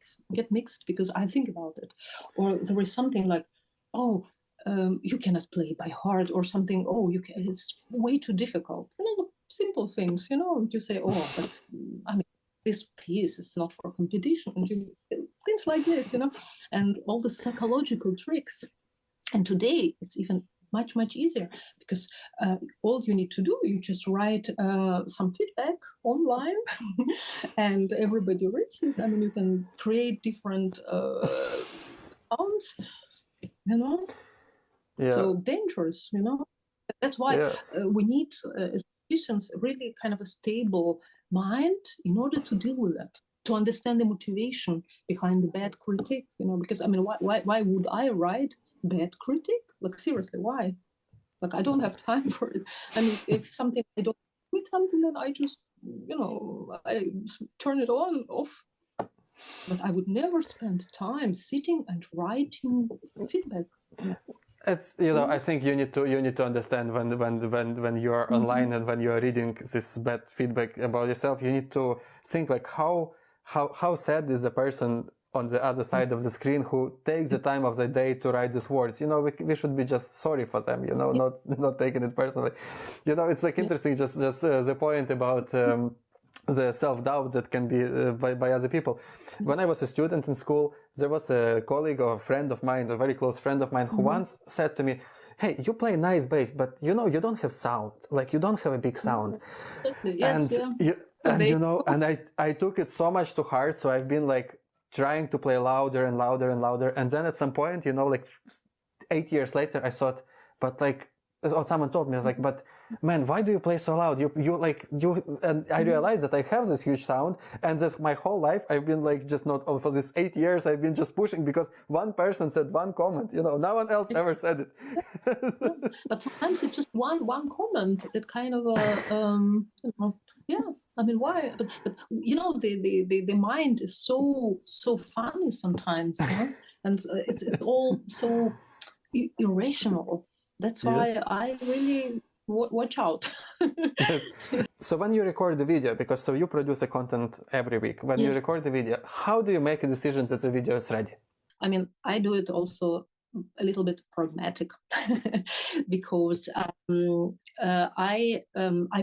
mixed because I think about it. Or there is something like, you cannot play by heart, or something, it's way too difficult. Simple things, and you say, but I mean, this piece is not for competition. And things like this, and all the psychological tricks. And today it's even much easier, because all you need to do, you just write some feedback online and everybody reads it. I mean, you can create different sounds, so dangerous, that's why we need as musicians really kind of a stable mind in order to deal with that, to understand the motivation behind the bad critique, because I mean, why would I write bad critic? Like, seriously, why? Like, I don't have time for it. I mean, if something I don't with something, then I just, I turn it on, off. But I would never spend time sitting and writing feedback. It's, I think you need to understand when you are online and when you are reading this bad feedback about yourself, you need to think like how sad is the person on the other side of the screen who takes the time of the day to write these words. We should be just sorry for them, not taking it personally. It's like interesting, just the point about the self-doubt that can be by other people. When I was a student in school, there was a colleague or a friend of mine, a very close friend of mine, who once said to me, "Hey, you play nice bass, but you don't have sound. Like, you don't have a big sound." Yes, and I took it so much to heart. So I've been like trying to play louder and louder and louder. And then at some point, like 8 years later, I thought, but like, or someone told me like, but man, why do you play so loud? And I realized that I have this huge sound, and that my whole life I've been like just not for this 8 years I've been just pushing because one person said one comment, no one else ever said it. But sometimes it's just one comment that kind of I mean, why? But the mind is so funny sometimes, and it's all so irrational. That's why I really watch out. Yes. So when you record the video, because you produce the content every week, when you record the video, how do you make a decision that the video is ready? I mean, I do it also a little bit pragmatic because I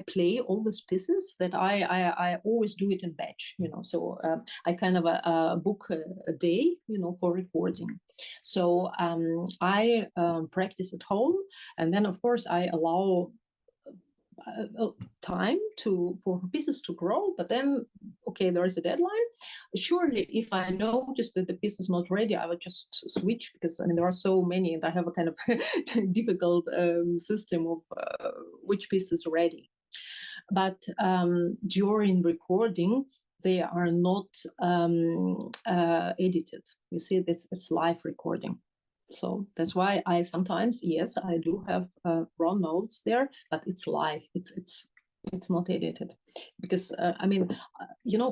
play all these pieces that I always do it in batch, so I kind of book a day, for recording. So I practice at home, and then of course I allow time for pieces to grow, but then there is a deadline. Surely if I notice that the piece is not ready, I would just switch, because I mean there are so many, and I have a kind of difficult system of which piece is ready. But during recording, they are not edited. You see, it's live recording. So that's why I sometimes, yes, I do have raw notes there, but it's live. It's not edited, because I mean,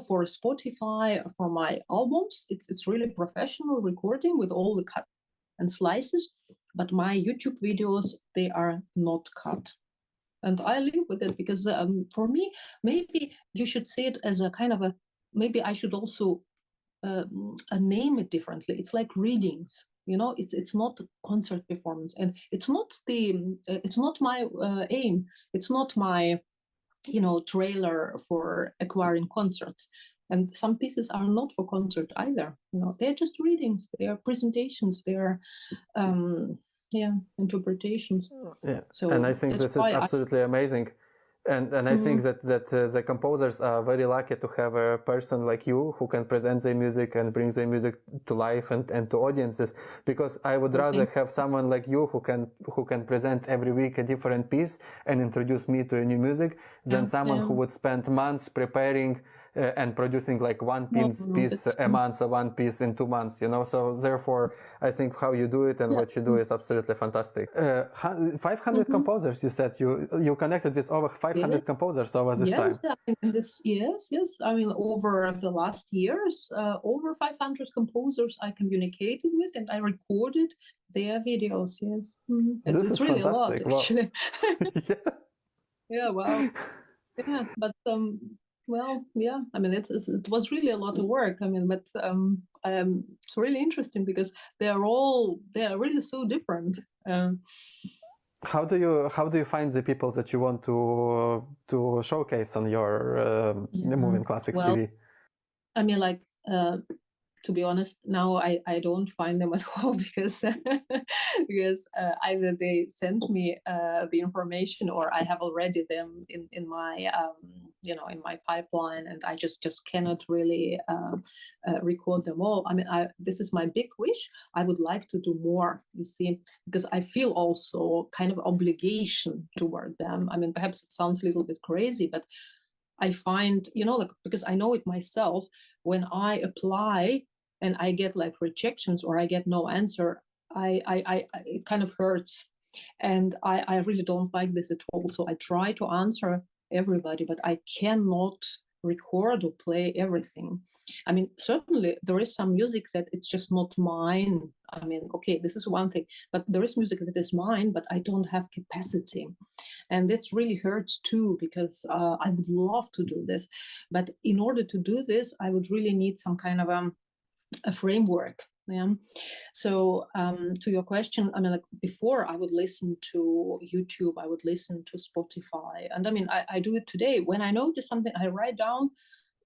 for Spotify, for my albums, it's really professional recording with all the cut and slices. But my YouTube videos, they are not cut, and I live with it, because for me, maybe you should see it as a kind of maybe I should also name it differently. It's like readings. It's not concert performance, and it's not my aim. It's not my trailer for acquiring concerts. And some pieces are not for concert either. They're just readings. They are presentations. They are interpretations. Yeah. So, and I think this is absolutely amazing. And I think that the composers are very lucky to have a person like you who can present their music and bring their music to life and to audiences, because I would rather have someone like you who can present every week a different piece and introduce me to a new music than someone who would spend months preparing and producing like one No, piece, no, piece that's a month or one piece in 2 months, you know. So therefore, I think how you do it and what you do is absolutely fantastic. 500 Mhm. composers, you said you connected with over 500 composers over this time. Yes, I mean, yes. I mean, over the last years, over 500 composers I communicated with, and I recorded their videos. Yes, it's This it's is really a lot, fantastic. Wow. actually. Yeah. Yeah, wow. Yeah, but well, yeah. I mean, it was really a lot of work. I mean, but it's really interesting because they are really so different. How do you find the people that you want to showcase on your Yeah. Moving Classics Well, TV? I mean, like, to be honest, now I don't find them at all because because either they send me the information or I have already them in my in my pipeline, and I just cannot really record them all. I mean, this is my big wish. I would like to do more. You see, because I feel also kind of obligation toward them. I mean, perhaps it sounds a little bit crazy, but I find, like, because I know it myself, when I apply and I get like rejections or I get no answer, it kind of hurts. And I really don't like this at all. So I try to answer everybody, but I cannot record or play everything. I mean, certainly there is some music that it's just not mine. I mean, okay, this is one thing, but there is music that is mine, but I don't have capacity. And this really hurts too, because I would love to do this. But in order to do this, I would really need some kind of a framework. Yeah. So to your question, I mean, like before I would listen to YouTube, I would listen to Spotify. And I mean, I do it today. When I notice something, I write down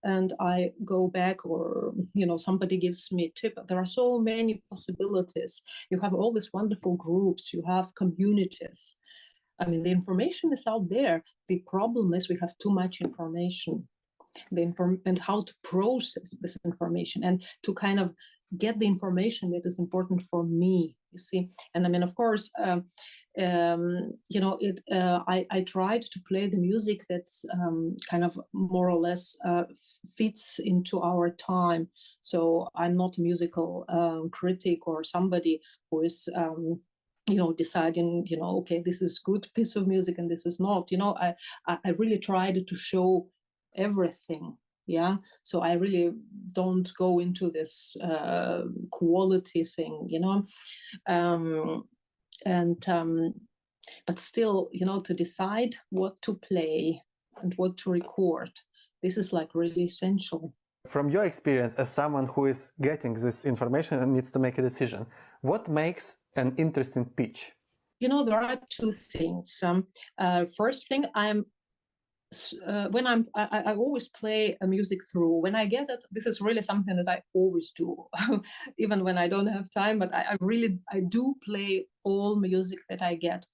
and I go back, or somebody gives me a tip. There are so many possibilities. You have all these wonderful groups, you have communities. I mean, the information is out there. The problem is we have too much information. And how to process this information and to kind of get the information that is important for me. You see, and I mean, of course, I tried to play the music that's kind of more or less fits into our time. So I'm not a musical critic or somebody who is deciding, okay, this is good piece of music and this is not. I really tried to show everything. Yeah, so I really don't go into this quality thing, and but still, to decide what to play and what to record, this is like really essential. From your experience as someone who is getting this information and needs to make a decision, what makes an interesting pitch? There are two things. First thing, I always play a music through. When I get it, this is really something that I always do, even when I don't have time. But I do play all music that I get.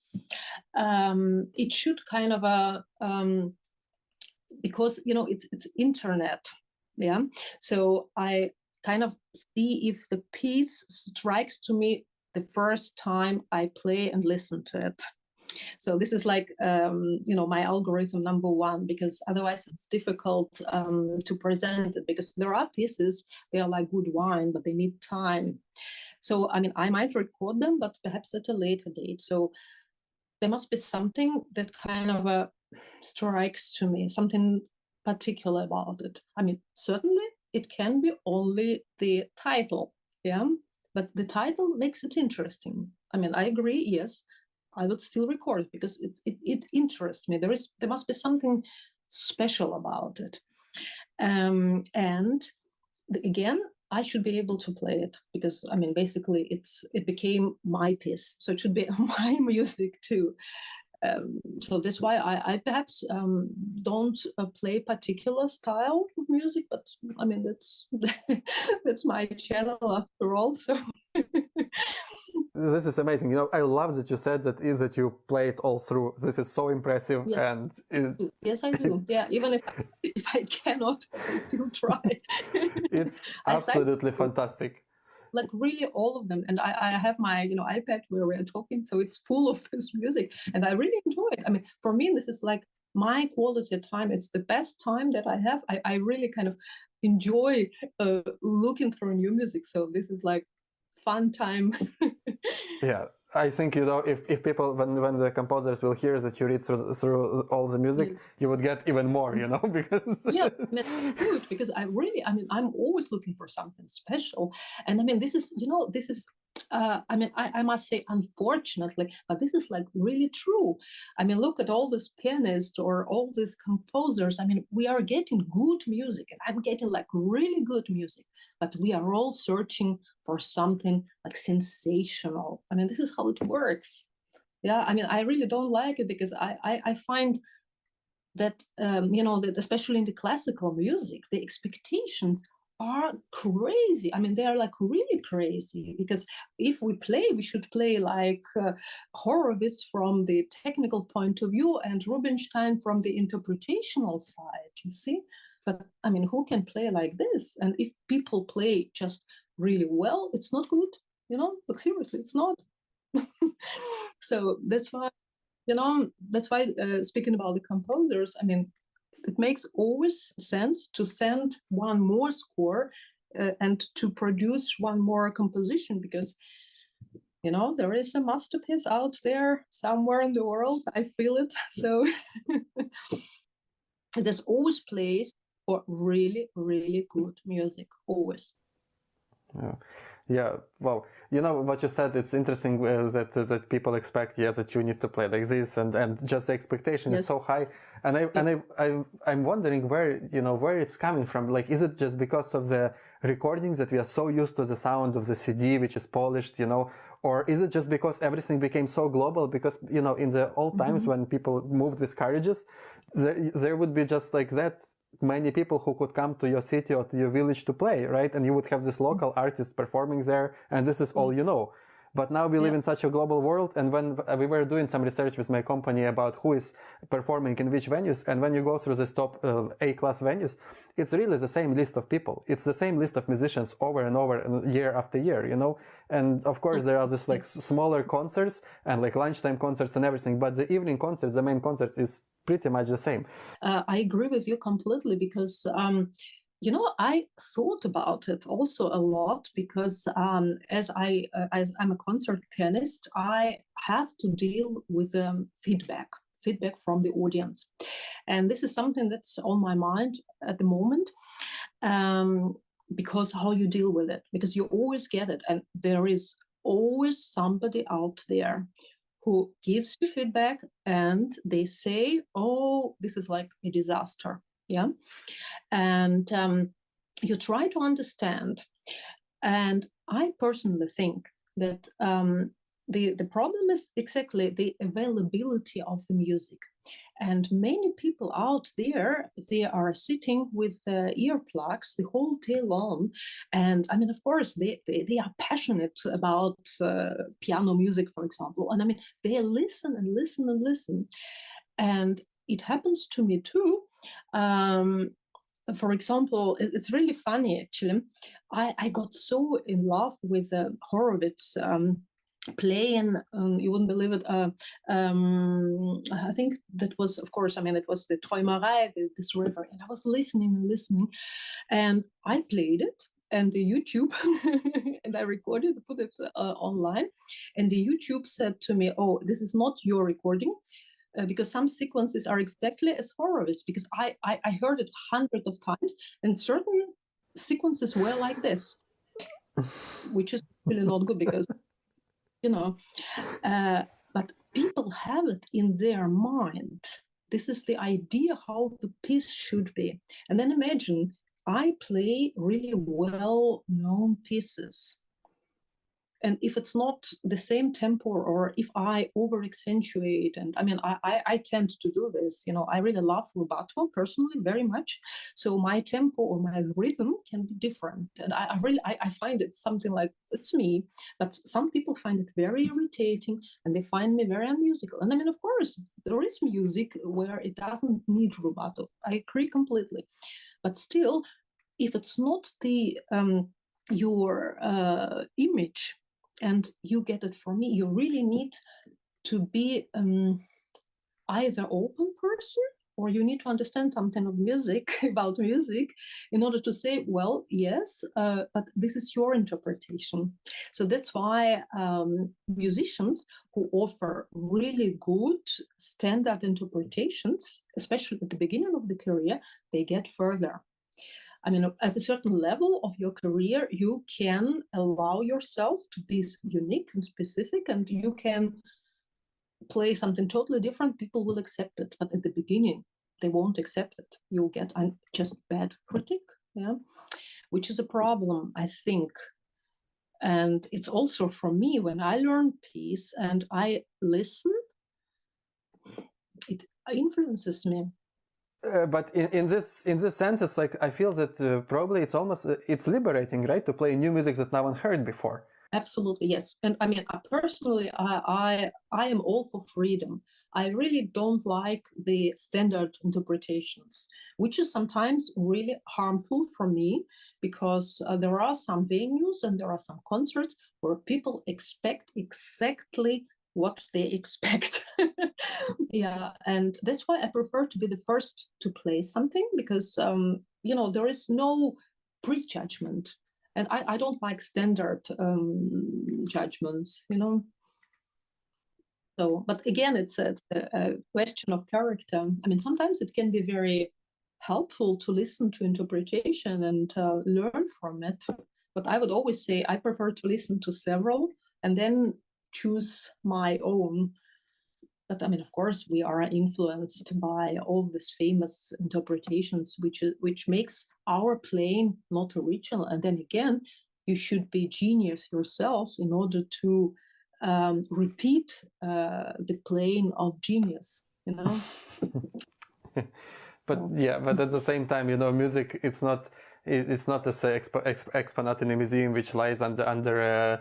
It should kind of because it's internet, yeah. So I kind of see if the piece strikes to me the first time I play and listen to it. So this is like my algorithm number one, because otherwise it's difficult to present it, because there are pieces, they are like good wine, but they need time. So I mean, I might record them, but perhaps at a later date. So there must be something that kind of strikes to me, something particular about it. I mean, certainly it can be only the title, yeah, but the title makes it interesting. I mean, I agree, yes, I would still record it because it interests me. There must be something special about it, and again, I should be able to play it, because I mean, basically, it became my piece, so it should be my music too. So that's why I perhaps don't play particular style of music, but I mean, that's that's my channel after all. So This is amazing. I love that you said that you play it all through. This is so impressive. yes, And yes, I do. Yeah, even if I cannot, I still try. It's I sang absolutely fantastic. like really all of them, and I have my iPad where we're talking, so it's full of this music, and I really enjoy it. I mean, for me, this is like my quality time, it's the best time that I have. I really kind of enjoy looking for new music. So this is like fun time. Yeah, I think, you know, if people, when the composers will hear that you read through all the music, Yes. you would get even more, you know, because Yeah, I mean, good, because I mean, I'm always looking for something special. And I mean, this is, you know, this is, I mean, I must say, unfortunately, but this is like really true. I mean, look at all these pianists or all these composers. I mean, we are getting good music, and I'm getting like really good music, but we are all searching for something like sensational. I mean, this is how it works. Yeah, I mean, I really don't like it because I find that you know, that especially in the classical music, the expectations are crazy. I mean, they are like really crazy, because if we play, we should play like Horowitz from the technical point of view and Rubinstein from the interpretational side, you see. But I mean, who can play like this? And if people play just really well, it's not good, you know. Like, seriously, it's not. So that's why, you know, that's why speaking about the composers, I mean, it makes always sense to send one more score and to produce one more composition, because, you know, there is a masterpiece out there somewhere in the world. I feel it. So there's always place for really, really good music, always. Yeah, yeah. Well, you know what you said. It's interesting that people expect, yes, that you need to play like this, and just the expectation is Yes. so high. And I'm wondering where, you know, where it's coming from. Like, is it just because of the recordings that we are so used to the sound of the CD, which is polished, you know, or is it just because everything became so global? Because, you know, in the old times when people moved with carriages, there would be just like that many people who could come to your city or to your village to play, right? And you would have this local artist performing there, and this is all you know. But now we live in such a global world, and when we were doing some research with my company about who is performing in which venues, and when you go through this top A-class venues, it's really the same list of people. It's the same list of musicians over and over, year after year, you know. And of course, there are this like smaller concerts and like lunchtime concerts and everything, but the evening concerts, the main concert, is pretty much the same. I agree with you completely, because you know, I thought about it also a lot, because as I'm a concert pianist, I have to deal with feedback from the audience, and this is something that's on my mind at the moment. Because how you deal with it, because you always get it, and there is always somebody out there who gives you feedback and they say, oh, this is like a disaster. Yeah. And you try to understand. And I personally think that the problem is exactly the availability of the music. And many people out there, they are sitting with earplugs the whole day long. And I mean, of course, they are passionate about piano music, for example. And I mean, they listen and listen and listen. And it happens to me too. For example, it's really funny, actually. I got so in love with Horowitz. Playing, you wouldn't believe it. I think that was, of course, I mean, it was the Träumerei, this river, and I was listening and listening, and I played it, and the YouTube, and I recorded, put it online, and the YouTube said to me, "Oh, this is not your recording." Because some sequences are exactly as Horowitz, because I heard it hundreds of times, and certain sequences were like this, which is really not good, because, you know, but people have it in their mind. This is the idea how the piece should be. And then imagine I play really well-known pieces, and if it's not the same tempo, or if I over accentuate, and I mean, I tend to do this, you know, I really love rubato personally very much. So my tempo or my rhythm can be different. And I really, I find it something like, it's me, but some people find it very irritating, and they find me very unmusical. And I mean, of course, there is music where it doesn't need rubato. I agree completely. But still, if it's not the, your image, and you get it from me, you really need to be either open person or you need to understand something of music about music in order to say, well, yes, but this is your interpretation. So that's why musicians who offer really good standard interpretations, especially at the beginning of the career, they get further. I mean, at a certain level of your career, you can allow yourself to be unique and specific, and you can play something totally different. People will accept it, but at the beginning, they won't accept it. You'll get just bad critic, yeah, which is a problem, I think. And it's also for me, when I learn piece and I listen, it influences me. But in this sense, it's like I feel that probably it's almost it's liberating, right, to play new music that no one heard before. Absolutely, yes. And I mean, personally, I am all for freedom. I really don't like the standard interpretations, which is sometimes really harmful for me, because there are some venues and there are some concerts where people expect exactly what they expect. Yeah, and that's why I prefer to be the first to play something, because there is no prejudgment, and I don't like standard judgments, So, but again, it's a question of character. I mean, sometimes it can be very helpful to listen to interpretation and learn from it. But I would always say I prefer to listen to several and then choose my own. But I mean, of course, we are influenced by all these famous interpretations, which makes our playing not original. And then again, you should be genius yourself in order to repeat the playing of genius. But yeah, but at the same time, music, it's not as exponent in a museum which lies under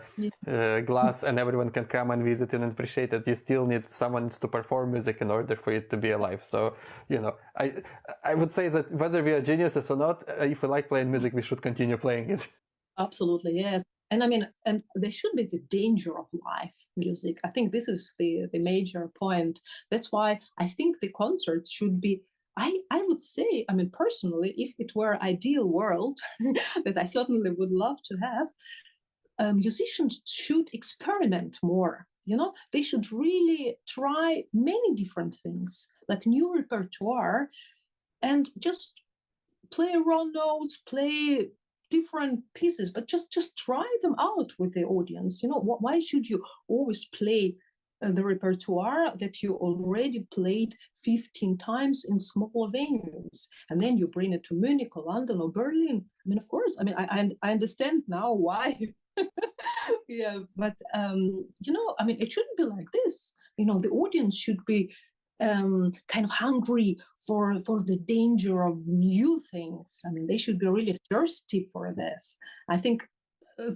glass and everyone can come and visit it and appreciate it. You still need someone to perform music in order for it to be alive. So I would say that whether we are geniuses or not, if we like playing music, we should continue playing it. Absolutely, yes. And I mean, and there should be the danger of live music. I think this is the major point. That's why I think the concerts should be, I would say, I mean, personally, if it were ideal world that I certainly would love to have, musicians should experiment more. They should really try many different things, like new repertoire, and just play around notes, play different pieces, but just try them out with the audience. Why should you always play the repertoire that you already played 15 times in smaller venues, and then you bring it to Munich or London or Berlin? I mean, of course, I mean, I understand now why. Yeah, but I mean, it shouldn't be like this. The audience should be kind of hungry for the danger of new things. I mean, they should be really thirsty for this. I think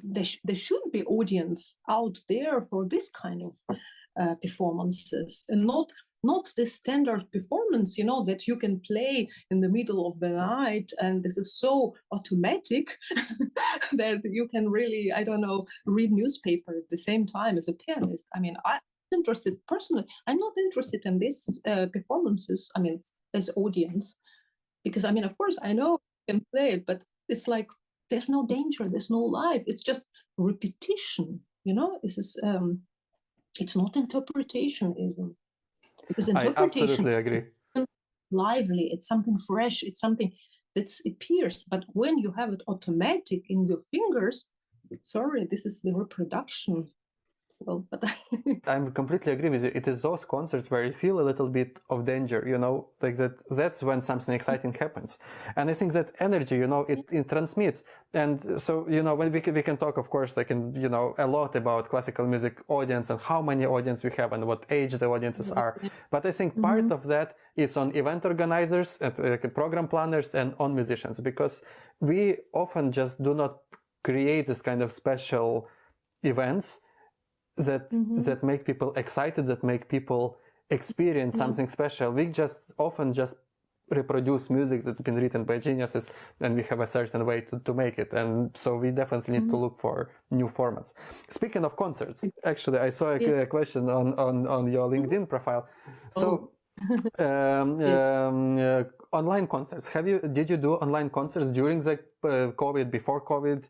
there should be audience out there for this kind of performances, and not the standard performance, that you can play in the middle of the night, and this is so automatic that you can really, I don't know, read newspaper at the same time as a pianist. I mean, interested personally, I'm not interested in these performances, I mean, as audience, because I mean, of course, I know I can play it, but it's like there's no danger, there's no life, it's just repetition. This is it's not interpretation, isn't? Because I absolutely agree. Is lively, it's something fresh, it's something that appears, but when you have it automatic in your fingers, sorry, this is the reproduction. Well, but I'm completely agree with you. It is those concerts where you feel a little bit of danger, like that's when something exciting happens. And I think that energy, it transmits. And so, when we can talk, of course, like, a lot about classical music audience and how many audience we have and what age the audiences are. But I think part of that is on event organizers and program planners and on musicians, because we often just do not create this kind of special events that make people excited, that make people experience something special. We just often reproduce music that's been written by geniuses, and we have a certain way to make it. And so we definitely need to look for new formats. Speaking of concerts, actually, I saw a question on your LinkedIn profile. So Yes. Online concerts. Did you do online concerts during the COVID, before COVID?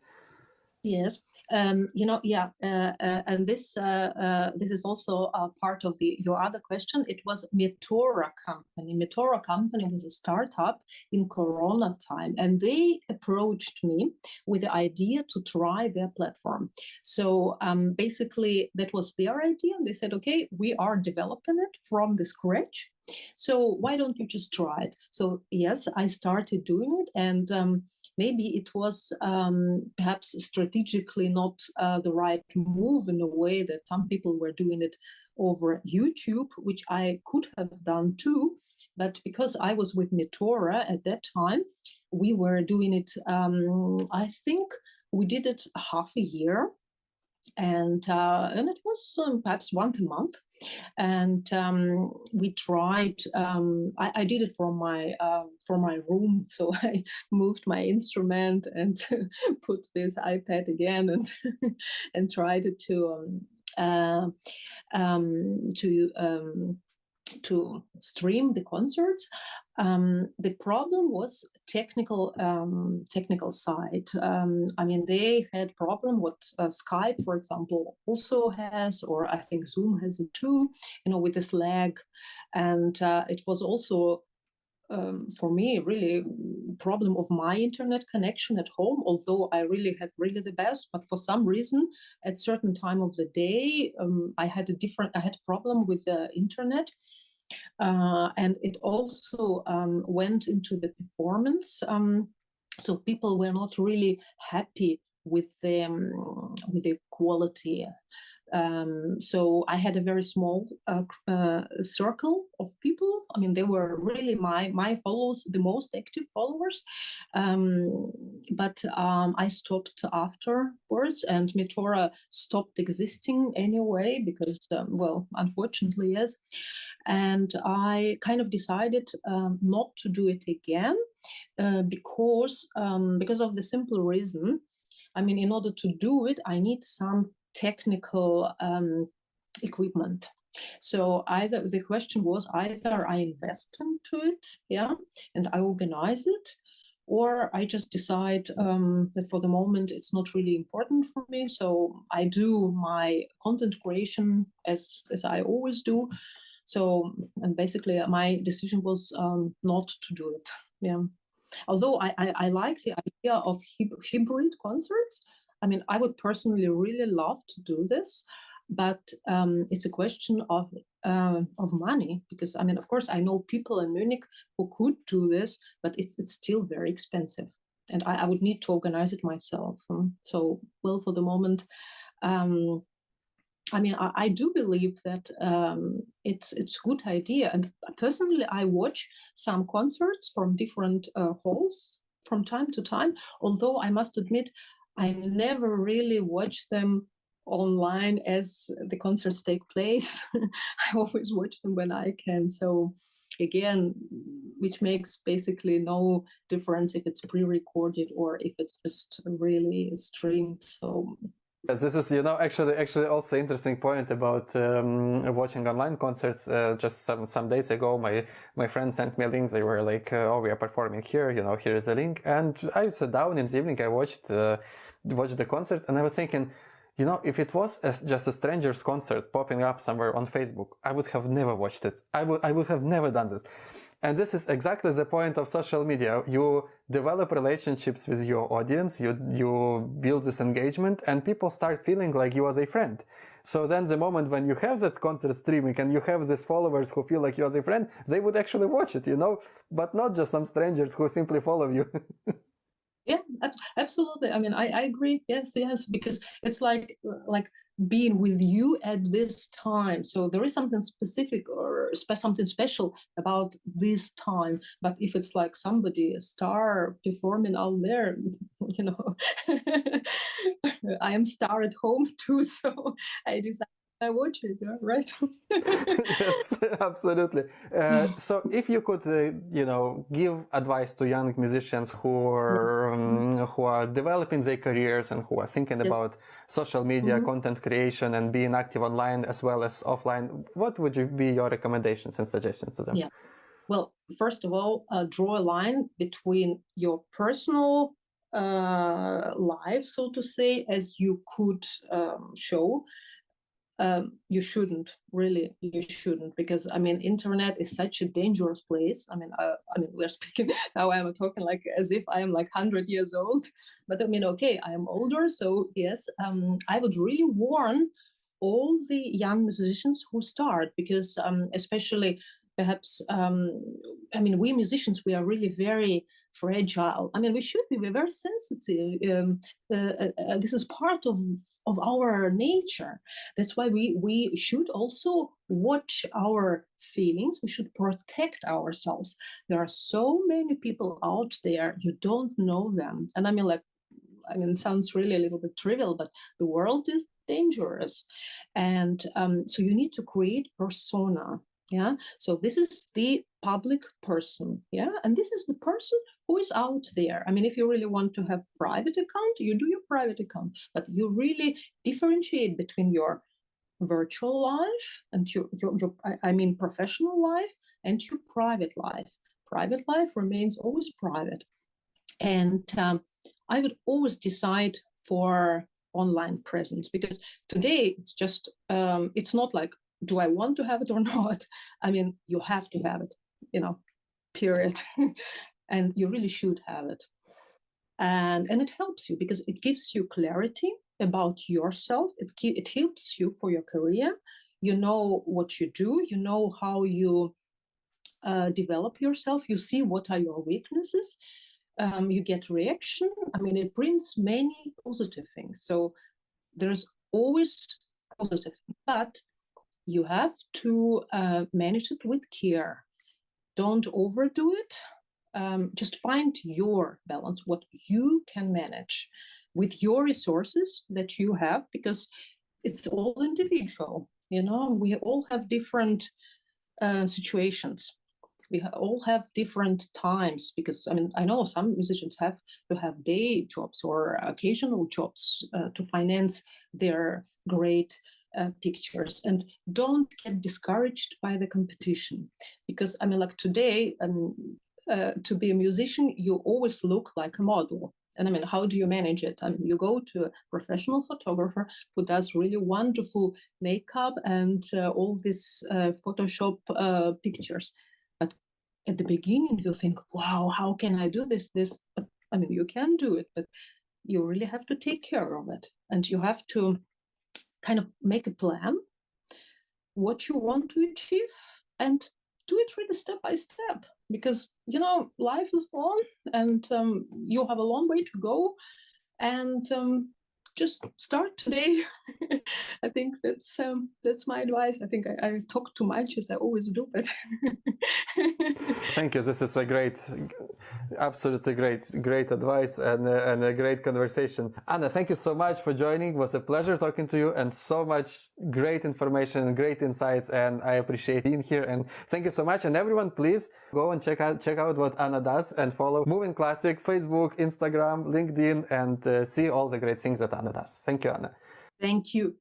Yes, yeah, and this is also a part of your other question. It was Metora company. Metora company was a startup in Corona time, and they approached me with the idea to try their platform. So basically, that was their idea. They said, "Okay, we are developing it from the scratch. So why don't you just try it?" So yes, I started doing it, and maybe it was perhaps strategically not the right move in a way that some people were doing it over YouTube, which I could have done too. But because I was with Metora at that time, we were doing it, I think we did it half a year. And it was perhaps once a month, and we tried. I did it from my room, so I moved my instrument and put this iPad again and and tried to to stream the concerts. The problem was technical side. I mean, they had problem what Skype, for example, also has, or I think Zoom has it too. With this lag, and it was also for me really problem of my internet connection at home, although I really had really the best, but for some reason at certain time of the day I had a problem with the internet, and it also went into the performance, so people were not really happy with the quality. So I had a very small circle of people. I mean, they were really my followers, the most active followers. But I stopped afterwards, and Metora stopped existing anyway because, well, unfortunately, yes. And I kind of decided not to do it again because of the simple reason. I mean, in order to do it, I need some technical equipment. So either the question was either I invest into it, yeah, and I organize it, or I just decide that for the moment it's not really important for me. So I do my content creation as I always do. So, and basically my decision was not to do it. Yeah. Although I like the idea of hybrid concerts. I mean, I would personally really love to do this, but it's a question of money, because I mean, of course, I know people in Munich who could do this, but it's still very expensive, and I would need to organize it myself. So, well, for the moment, um, I mean, I do believe that it's a good idea. And personally, I watch some concerts from different halls from time to time. Although I must admit, I never really watch them online as the concerts take place. I always watch them when I can. So again, which makes basically no difference if it's pre-recorded or if it's just really streamed. So Yes, this is, actually also interesting point about watching online concerts. Just some days ago, my friend sent me a link. They were like, "Oh, we are performing here. Here is the link." And I sat down in the evening. I watched the concert, and I was thinking, if it was just a stranger's concert popping up somewhere on Facebook, I would have never watched it. I would have never done this. And this is exactly the point of social media. You develop relationships with your audience, you build this engagement, and people start feeling like you as a friend. So then the moment when you have that concert streaming and you have these followers who feel like you as a friend, they would actually watch it, but not just some strangers who simply follow you. Yeah, absolutely. I mean, I agree. Yes, because it's like being with you at this time. So there is something specific or something special about this time. But if it's like somebody, a star performing out there, I am star at home too. So I decided I watch it, yeah, right? Yes, absolutely. So, if you could, give advice to young musicians Yes. who are developing their careers and who are thinking Yes. about social media, content creation, and being active online as well as offline, what would be your recommendations and suggestions to them? Yeah. Well, first of all, draw a line between your personal life, so to say, as you could show. You shouldn't, really, you shouldn't, because I mean, internet is such a dangerous place. I mean, we're speaking now. I'm talking like as if I am like 100 years old, but I mean, okay, I am older, so yes, I would really warn all the young musicians who start, because especially perhaps I mean, we musicians, we are really very fragile. I mean, we should be, we're very sensitive. This is part of our nature. That's why we should also watch our feelings. We should protect ourselves. There are so many people out there, you don't know them. And I mean, like, I mean, it sounds really a little bit trivial, but the world is dangerous. And so you need to create persona. Yeah. So this is the public person. Yeah. And this is the person who is out there. I mean, if you really want to have private account, you do your private account, but you really differentiate between your virtual life and your I mean, professional life and your private life. Private life remains always private. And I would always decide for online presence, because today it's just it's not like, do I want to have it or not? I mean, you have to have it, period. And you really should have it. And it helps you because it gives you clarity about yourself. It helps you for your career. You know what you do. You know how you develop yourself. You see what are your weaknesses. You get reaction. I mean, it brings many positive things. So there's always positive, but you have to manage it with care. Don't overdo it. Just find your balance, what you can manage with your resources that you have, because it's all individual. We all have different situations. We all have different times, because I mean, I know some musicians have to have day jobs or occasional jobs to finance their great pictures. And don't get discouraged by the competition, because I mean, like today, to be a musician, you always look like a model. And I mean, how do you manage it? I mean, you go to a professional photographer who does really wonderful makeup and all these Photoshop pictures. But at the beginning, you think, wow, how can I do this? But I mean, you can do it, but you really have to take care of it. And you have to kind of make a plan, what you want to achieve, and do it really step by step, because life is long, and you have a long way to go, and just start today. I think that's my advice. I think I talk too much, as I always do, but Thank you. This is absolutely great advice and a great conversation. Anna, thank you so much for joining. It was a pleasure talking to you, and so much great information and great insights, and I appreciate being here. And thank you so much. And everyone, please go and check out what Anna does, and follow Moving Classics, Facebook, Instagram, LinkedIn, and see all the great things that Anna does. Thank you, Anna. Thank you.